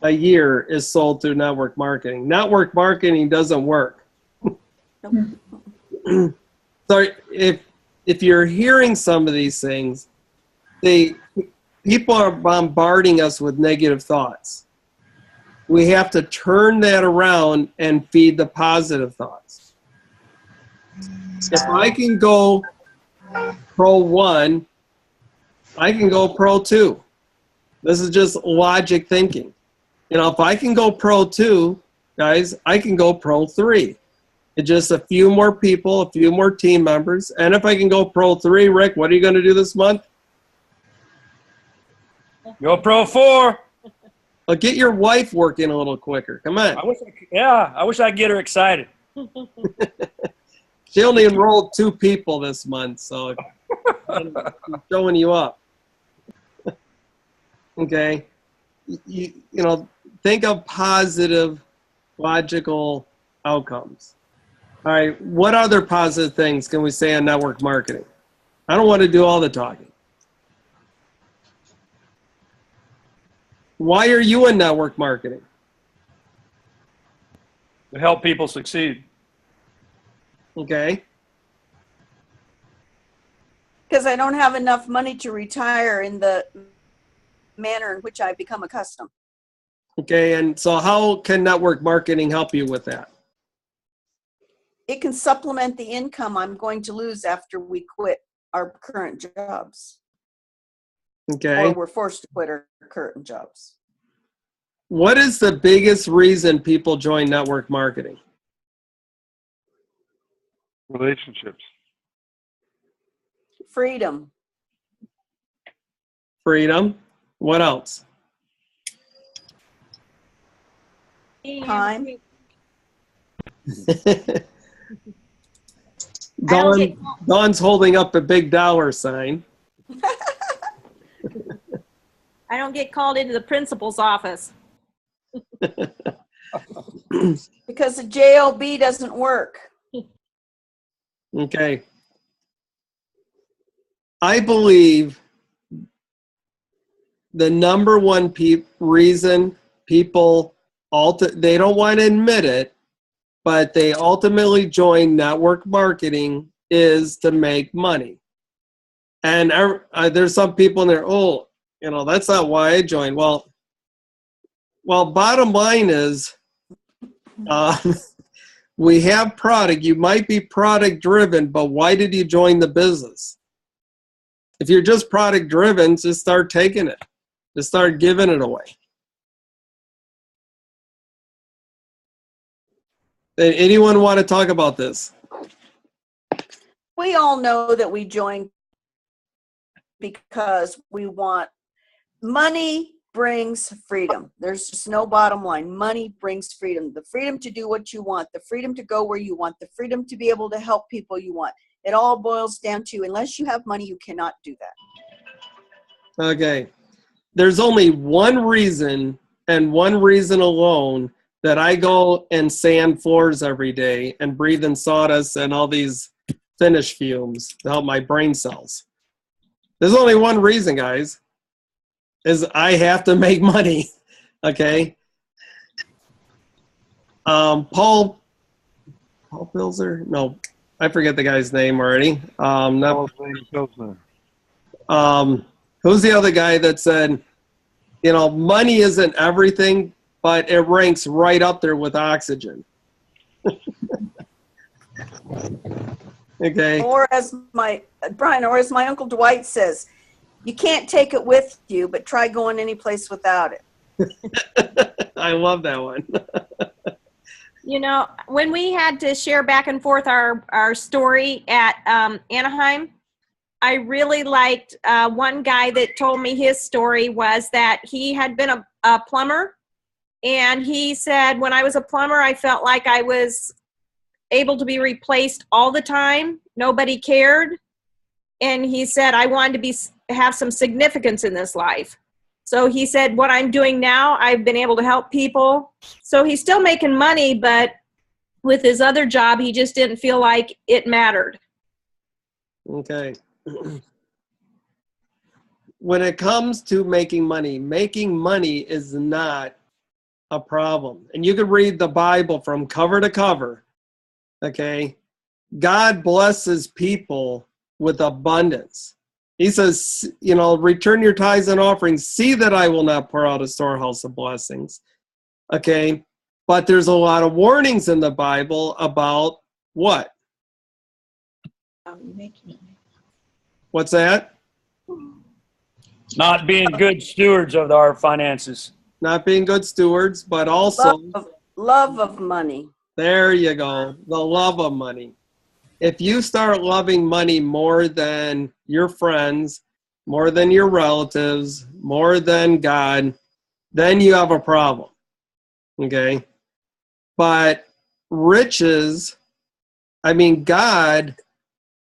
a year is sold through network marketing. Network marketing doesn't work. So if you're hearing some of these things, people are bombarding us with negative thoughts. We have to turn that around and feed the positive thoughts. If I can go pro 1, I can go pro 2. This is just logic thinking. You know, if I can go pro 2, guys, I can go pro 3. It's just a few more people, a few more team members. And if I can go pro 3, Rick, what are you going to do this month? Go pro 4. Well, get your wife working a little quicker. Come on. I wish I could get her excited. She only enrolled 2 people this month, so I'm showing you up. Okay. You know, think of positive, logical outcomes. All right. What other positive things can we say on network marketing? I don't want to do all the talking. Why are you in network marketing? To help people succeed. Okay. Because I don't have enough money to retire in the manner in which I've become accustomed. Okay. And so how can network marketing help you with that? It can supplement the income I'm going to lose after we quit our current jobs. Okay. Or we're forced to quit our current jobs. What is the biggest reason people join network marketing? Relationships. Freedom. Freedom. What else? Time. Dawn's holding up a big dollar sign. I don't get called into the principal's office. Because the JOB doesn't work. Okay. I believe the number one reason people they don't want to admit it, but they ultimately join network marketing is to make money. And there's some people in there, oh, you know, that's not why I joined. Well, bottom line is, we have product. You might be product driven, but why did you join the business? If you're just product driven, just start taking it. Just start giving it away. Anyone want to talk about this? We all know that we joined because we want money brings freedom. There's just no bottom line. Money brings freedom. The freedom to do what you want, the freedom to go where you want, the freedom to be able to help people you want. It all boils down to, unless you have money, you cannot do that. Okay. There's only one reason, and one reason alone, that I go and sand floors every day and breathe in sawdust and all these finish fumes to help my brain cells. There's only one reason, guys, is I have to make money. Okay. Paul Pilzer? No, I forget the guy's name already. Who's the other guy that said, you know, money isn't everything, but it ranks right up there with oxygen. Okay. Or as my Uncle Dwight says, you can't take it with you, but try going any place without it. I love that one. You know, when we had to share back and forth our story at Anaheim, I really liked one guy that told me his story was that he had been a plumber, And he said, when I was a plumber, I felt like I was able to be replaced all the time. Nobody cared. And he said, I wanted to have some significance in this life. So he said, what I'm doing now, I've been able to help people. So he's still making money, but with his other job, he just didn't feel like it mattered. Okay. When it comes to making money is not a problem. And you can read the Bible from cover to cover. Okay. God blesses people with abundance. He says, you know, return your tithes and offerings. See that I will not pour out a storehouse of blessings. Okay. But there's a lot of warnings in the Bible about what? What's that? Not being good stewards of our finances. Not being good stewards, but also love of money. There you go. The love of money. If you start loving money more than your friends, more than your relatives, more than God, then you have a problem. Okay? But riches, I mean, God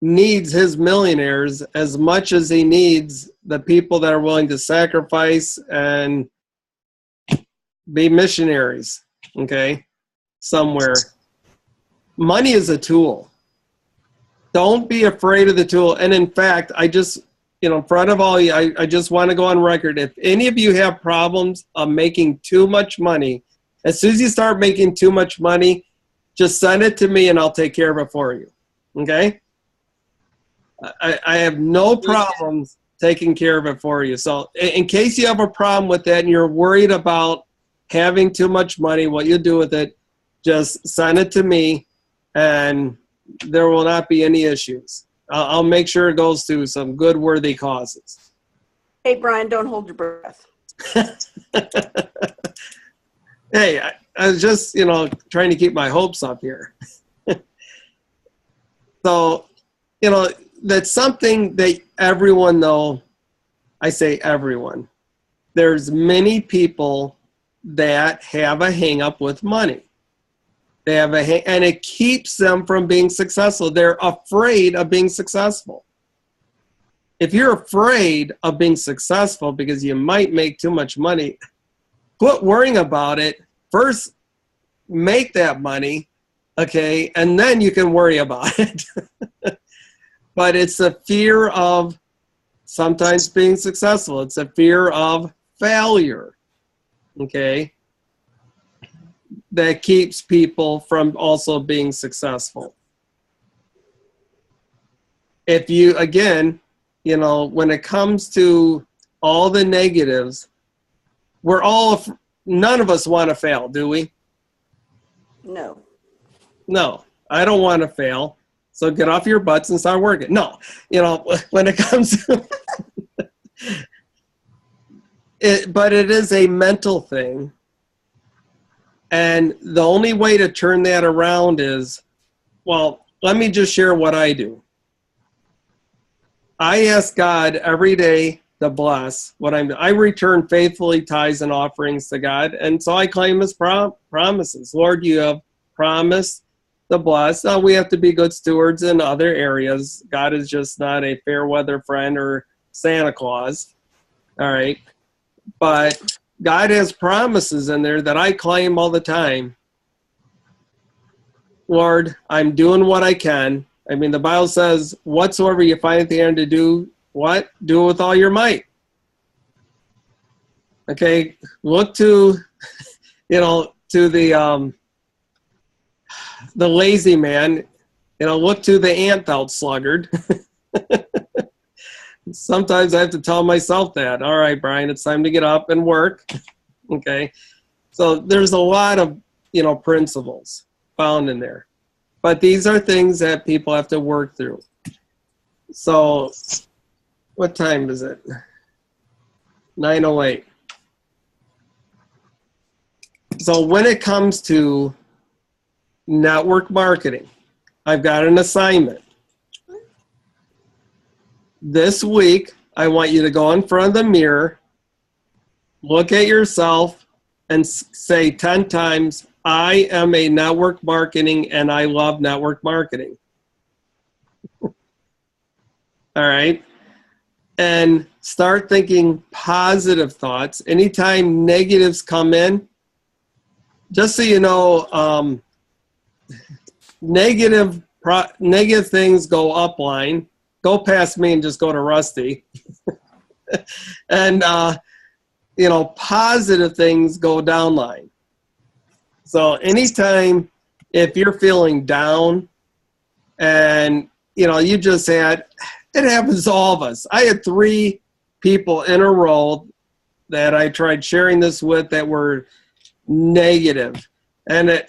needs his millionaires as much as he needs the people that are willing to sacrifice and be missionaries, okay, somewhere. Money is a tool. Don't be afraid of the tool. And in fact, I just, you know, in front of all you, I just want to go on record. If any of you have problems of making too much money, as soon as you start making too much money, just send it to me and I'll take care of it for you, okay? I have no problems taking care of it for you. So in case you have a problem with that and you're worried about having too much money, what you do with it, just send it to me and there will not be any issues. I'll make sure it goes to some good, worthy causes. Hey, Brian, don't hold your breath. Hey, I was just, you know, trying to keep my hopes up here. So, you know, that's something that everyone know. I say everyone. There's many people that have a hang up with money. They have and it keeps them from being successful. They're afraid of being successful. If you're afraid of being successful because you might make too much money, quit worrying about it. First, make that money, okay, and then you can worry about it. But it's a fear of sometimes being successful. It's a fear of failure, okay, that keeps people from also being successful. If you, again, you know, when it comes to all the negatives, none of us want to fail, do we? No. No, I don't want to fail. So get off your butts and start working. No, you know, when it comes to it, but it is a mental thing. And the only way to turn that around is, well, let me just share what I do. I ask God every day to bless what I'm doing. I return faithfully tithes and offerings to God. And so I claim his promises. Lord, you have promised to bless. Now we have to be good stewards in other areas. God is just not a fair weather friend or Santa Claus. All right. But God has promises in there that I claim all the time. Lord, I'm doing what I can. I mean, the Bible says, whatsoever you find at the end to do, what? Do it with all your might. Okay, look to, you know, to the lazy man, you know, look to the ant-out sluggard. Sometimes I have to tell myself that. All right, Brian, it's time to get up and work. Okay, so there's a lot of, you know, principles found in there. But these are things that people have to work through. So what time is it? 9:08. So when it comes to network marketing, I've got an assignment. This week, I want you to go in front of the mirror, look at yourself, and say 10 times, I am a network marketing and I love network marketing. All right. And start thinking positive thoughts. Anytime negatives come in, just so you know, negative things go upline, go past me and just go to Rusty. And, positive things go downline. So anytime if you're feeling down and, you just had, it happens to all of us. I had 3 people in a row that I tried sharing this with that were negative. And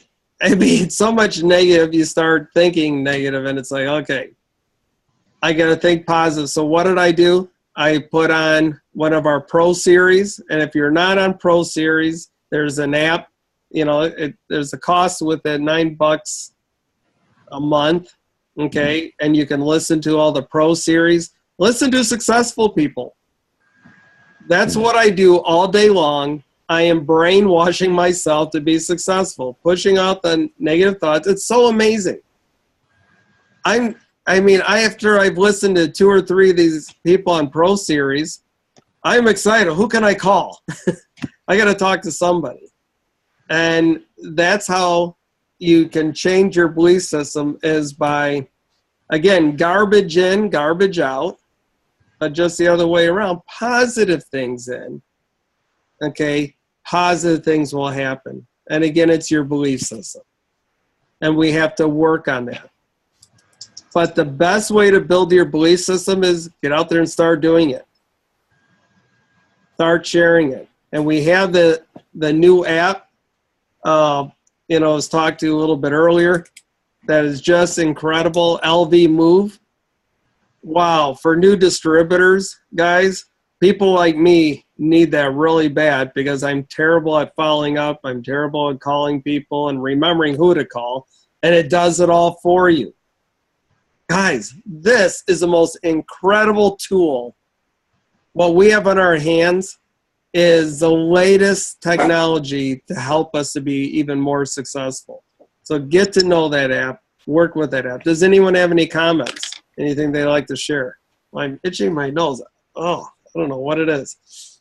so much negative, you start thinking negative, and it's like, okay, I got to think positive. So what did I do? I put on one of our Pro Series. And if you're not on Pro Series, there's an app, there's a cost with it, $9 a month. Okay. And you can listen to all the Pro Series, listen to successful people. That's what I do all day long. I am brainwashing myself to be successful, pushing out the negative thoughts. It's so amazing. After I've listened to 2 or 3 of these people on Pro Series, I'm excited. Who can I call? I got to talk to somebody. And that's how you can change your belief system, is by, again, garbage in, garbage out, but just the other way around, positive things in. Okay, positive things will happen. And again, it's your belief system. And we have to work on that. But the best way to build your belief system is get out there and start doing it. Start sharing it. And we have the new app, I was talked to a little bit earlier, that is just incredible, LV Move. Wow, for new distributors, guys, people like me need that really bad, because I'm terrible at following up. I'm terrible at calling people and remembering who to call, and it does it all for you. Guys, this is the most incredible tool. What we have on our hands is the latest technology to help us to be even more successful. So get to know that app, work with that app. Does anyone have any comments? Anything they'd like to share? I'm itching my nose. Oh, I don't know what it is.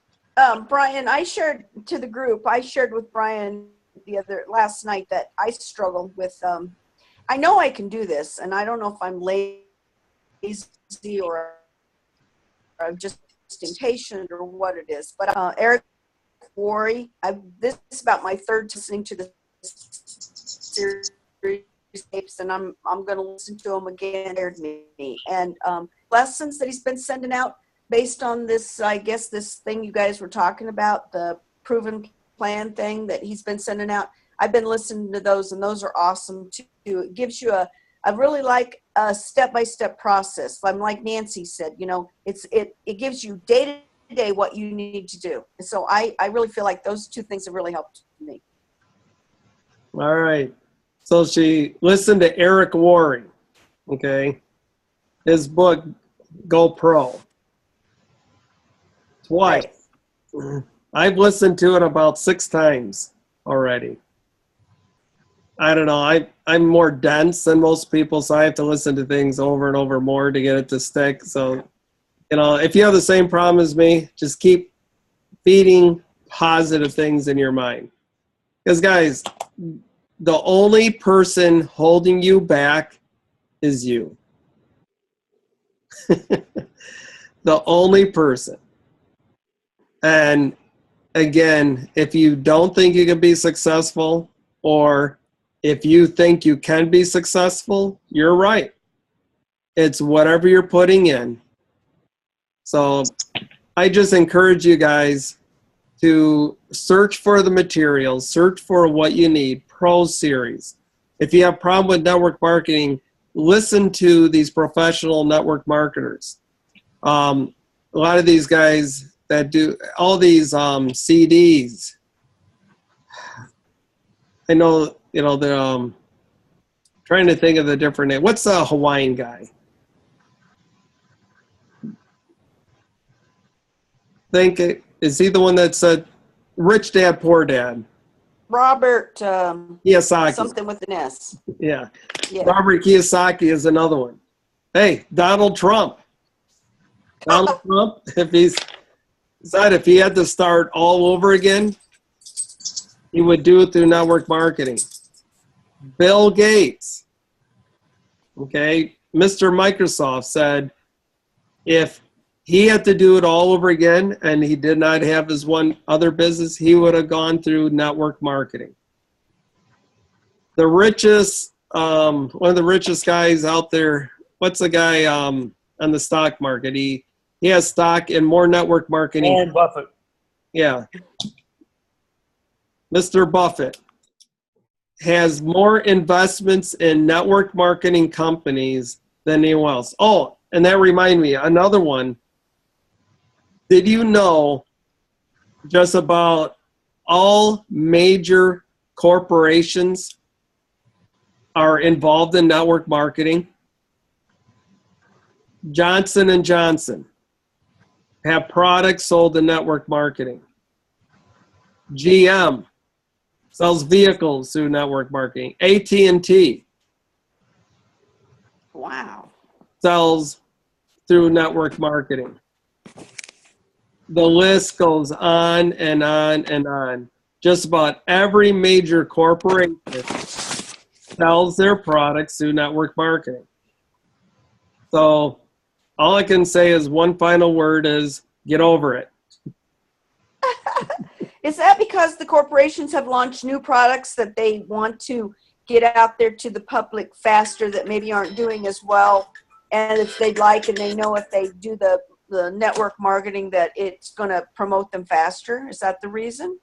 Brian, I shared to the group, I shared with Brian last night that I struggled with, I know I can do this, and I don't know if I'm lazy or I'm just impatient or what it is, but Eric Worre, this is about my 3rd listening to the series tapes, and I'm going to listen to them again. And lessons that he's been sending out based on this, I guess, this thing you guys were talking about, the proven plan thing that he's been sending out. I've been listening to those, and those are awesome too. It gives you I really like a step-by-step process. I'm like Nancy said, it gives you day to day what you need to do. And so I really feel like those 2 things have really helped me. All right. So she listened to Eric Worre, okay? His book, Go Pro. Twice. I've listened to it about 6 times already. I don't know. I'm more dense than most people, so I have to listen to things over and over more to get it to stick. So, if you have the same problem as me, just keep feeding positive things in your mind. Because, guys, the only person holding you back is you. The only person. And, again, if you don't think you can be successful, or if you think you can be successful, you're right. It's whatever you're putting in. So I just encourage you guys to search for the materials, search for what you need, Pro Series. If you have a problem with network marketing, listen to these professional network marketers. A lot of these guys that do all these CDs, I know, the trying to think of the different name. What's the Hawaiian guy? Is he the one that said Rich Dad, Poor Dad. Robert, Kiyosaki. something with an S. Yeah. Yeah. Robert Kiyosaki is another one. Hey, Donald Trump. Donald Trump, if he had to start all over again, he would do it through network marketing. Bill Gates, okay, Mr. Microsoft said if he had to do it all over again and he did not have his one other business, he would have gone through network marketing. The richest, one of the richest guys out there, what's the guy on the stock market? He has stock in more network marketing. Warren Buffett. Yeah. Mr. Buffett has more investments in network marketing companies than anyone else. Oh, and that reminded me, another one. Did you know just about all major corporations are involved in network marketing? Johnson & Johnson have products sold in network marketing. GM sells vehicles through network marketing. AT&T Wow. sells through network marketing. The list goes on and on and on. Just about every major corporation sells their products through network marketing. So all I can say is one final word is get over it. Is that because the corporations have launched new products that they want to get out there to the public faster that maybe aren't doing as well? And if they'd like, and they know if they do the network marketing that it's going to promote them faster? Is that the reason?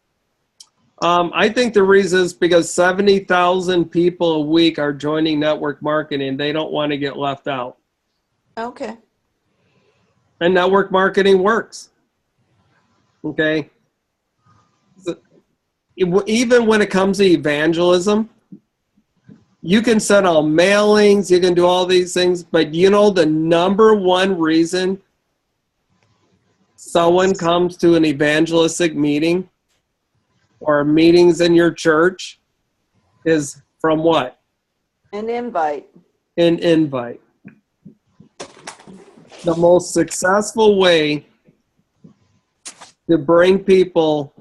I think the reason is because 70,000 people a week are joining network marketing. They don't want to get left out. Okay. And network marketing works. Okay. Even when it comes to evangelism, you can send out mailings, you can do all these things, but you know the number one reason someone comes to an evangelistic meeting or meetings in your church is from what? An invite. An invite. The most successful way to bring people,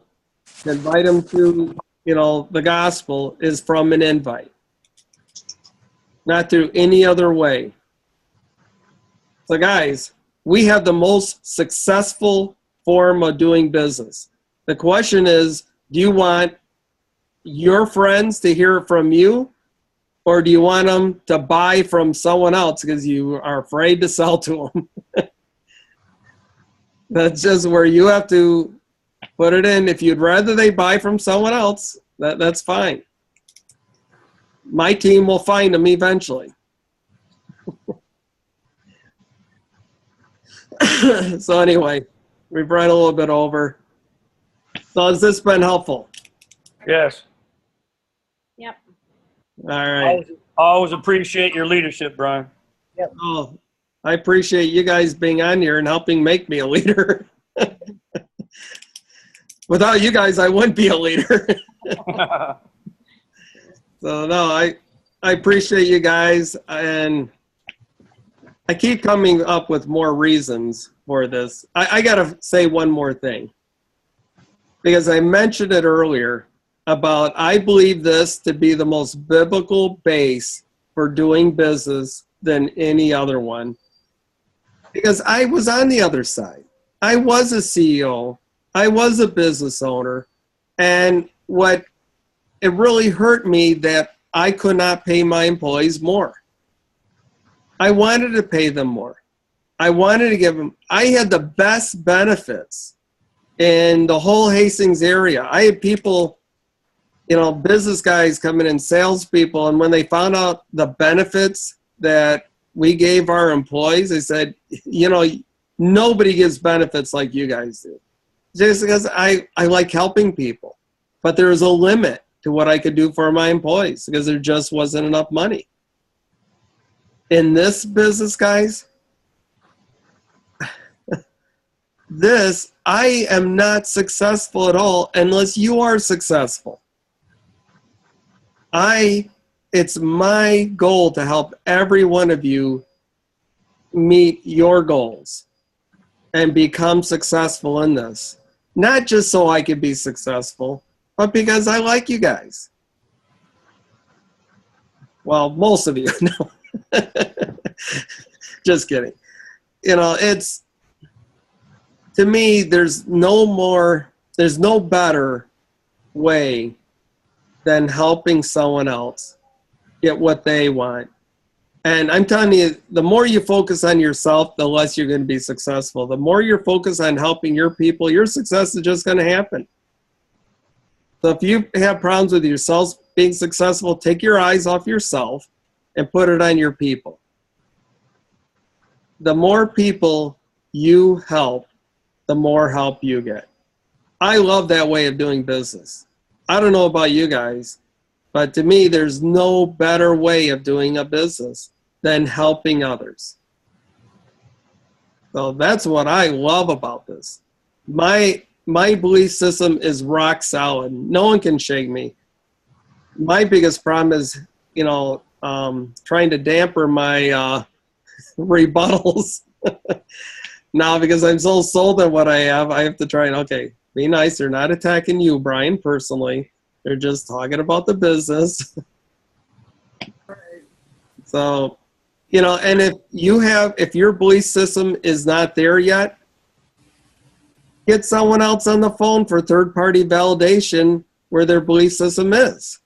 invite them to, the gospel is from an invite. Not through any other way. So guys, we have the most successful form of doing business. The question is, do you want your friends to hear it from you, or do you want them to buy from someone else because you are afraid to sell to them? That's just where you have to put it in. If you'd rather they buy from someone else, that's fine. My team will find them eventually. So anyway, we've run a little bit over. So has this been helpful? Yes. Yep. All right. Always appreciate your leadership, Brian. Yep. Oh, I appreciate you guys being on here and helping make me a leader. Without you guys, I wouldn't be a leader. So no, I appreciate you guys, and I keep coming up with more reasons for this. I gotta say one more thing, because I mentioned it earlier about I believe this to be the most biblical base for doing business than any other one, because I was on the other side. I was a CEO. I was a business owner, and it really hurt me that I could not pay my employees more. I wanted to pay them more. I wanted to give them, I had the best benefits in the whole Hastings area. I had people, business guys coming in, salespeople, and when they found out the benefits that we gave our employees, they said, nobody gives benefits like you guys do. Just because I like helping people, but there's a limit to what I could do for my employees because there just wasn't enough money. In this business, guys, this, I am not successful at all unless you are successful. It's my goal to help every one of you meet your goals and become successful in this. Not just so I could be successful, but because I like you guys. Well, most of you, no. Just kidding. You know, it's, to me, there's no better way than helping someone else get what they want. And I'm telling you, the more you focus on yourself, the less you're going to be successful. The more you're focused on helping your people, your success is just going to happen. So if you have problems with yourself being successful, take your eyes off yourself and put it on your people. The more people you help, the more help you get. I love that way of doing business. I don't know about you guys, but to me, there's no better way of doing a business than helping others. So that's what I love about this. My belief system is rock solid. No one can shake me. My biggest problem is, you know, trying to damper my rebuttals. Now, because I'm so sold on what I have to try and, okay, be nice. They're not attacking you, Brian, personally. They're just talking about the business. So, you know, and if your belief system is not there yet, get someone else on the phone for third-party validation where their belief system is.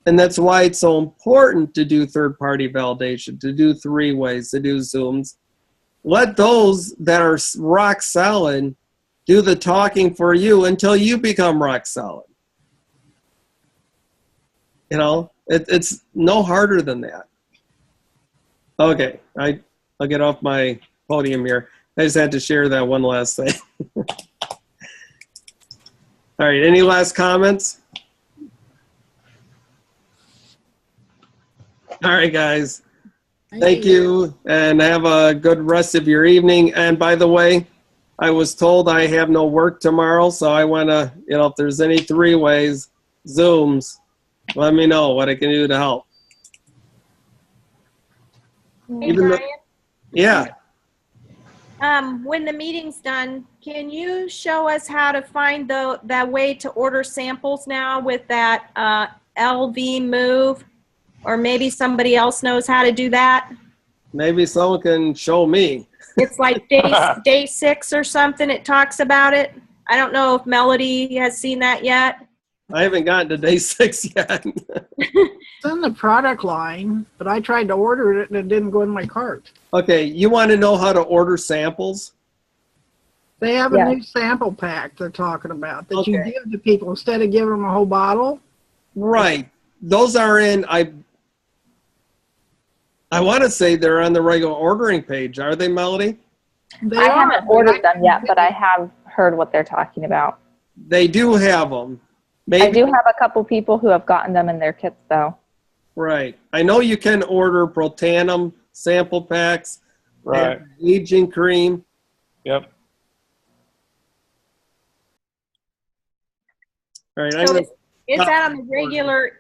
And that's why it's so important to do third-party validation, to do three-ways, to do Zooms. Let those that are rock solid do the talking for you until you become rock solid. You know, it's no harder than that. Okay, I'll get off my podium here. I just had to share that one last thing. All right, any last comments? All right, guys. Thank you, and have a good rest of your evening. And by the way, I was told I have no work tomorrow, so I want to, you know, if there's any three-ways, Zooms, let me know what I can do to help. Hey, Brian? Yeah. When the meeting's done, can you show us how to find that way to order samples now with that LV Move? Or maybe somebody else knows how to do that? Maybe someone can show me. It's like day 6 or something. It talks about it. I don't know if Melody has seen that yet. I haven't gotten to day 6 yet. It's in the product line, but I tried to order it and it didn't go in my cart. Okay, you want to know how to order samples? They have a new sample pack they're talking about that you give to people instead of giving them a whole bottle. Right. Those are in, I want to say they're on the regular ordering page. Are they, Melody? I haven't ordered them yet, but I have heard what they're talking about. They do have them. I do have a couple people who have gotten them in their kits, though. Right. I know you can order Protanum sample packs. Right. Aging cream. Yep. All right. So is that on the regular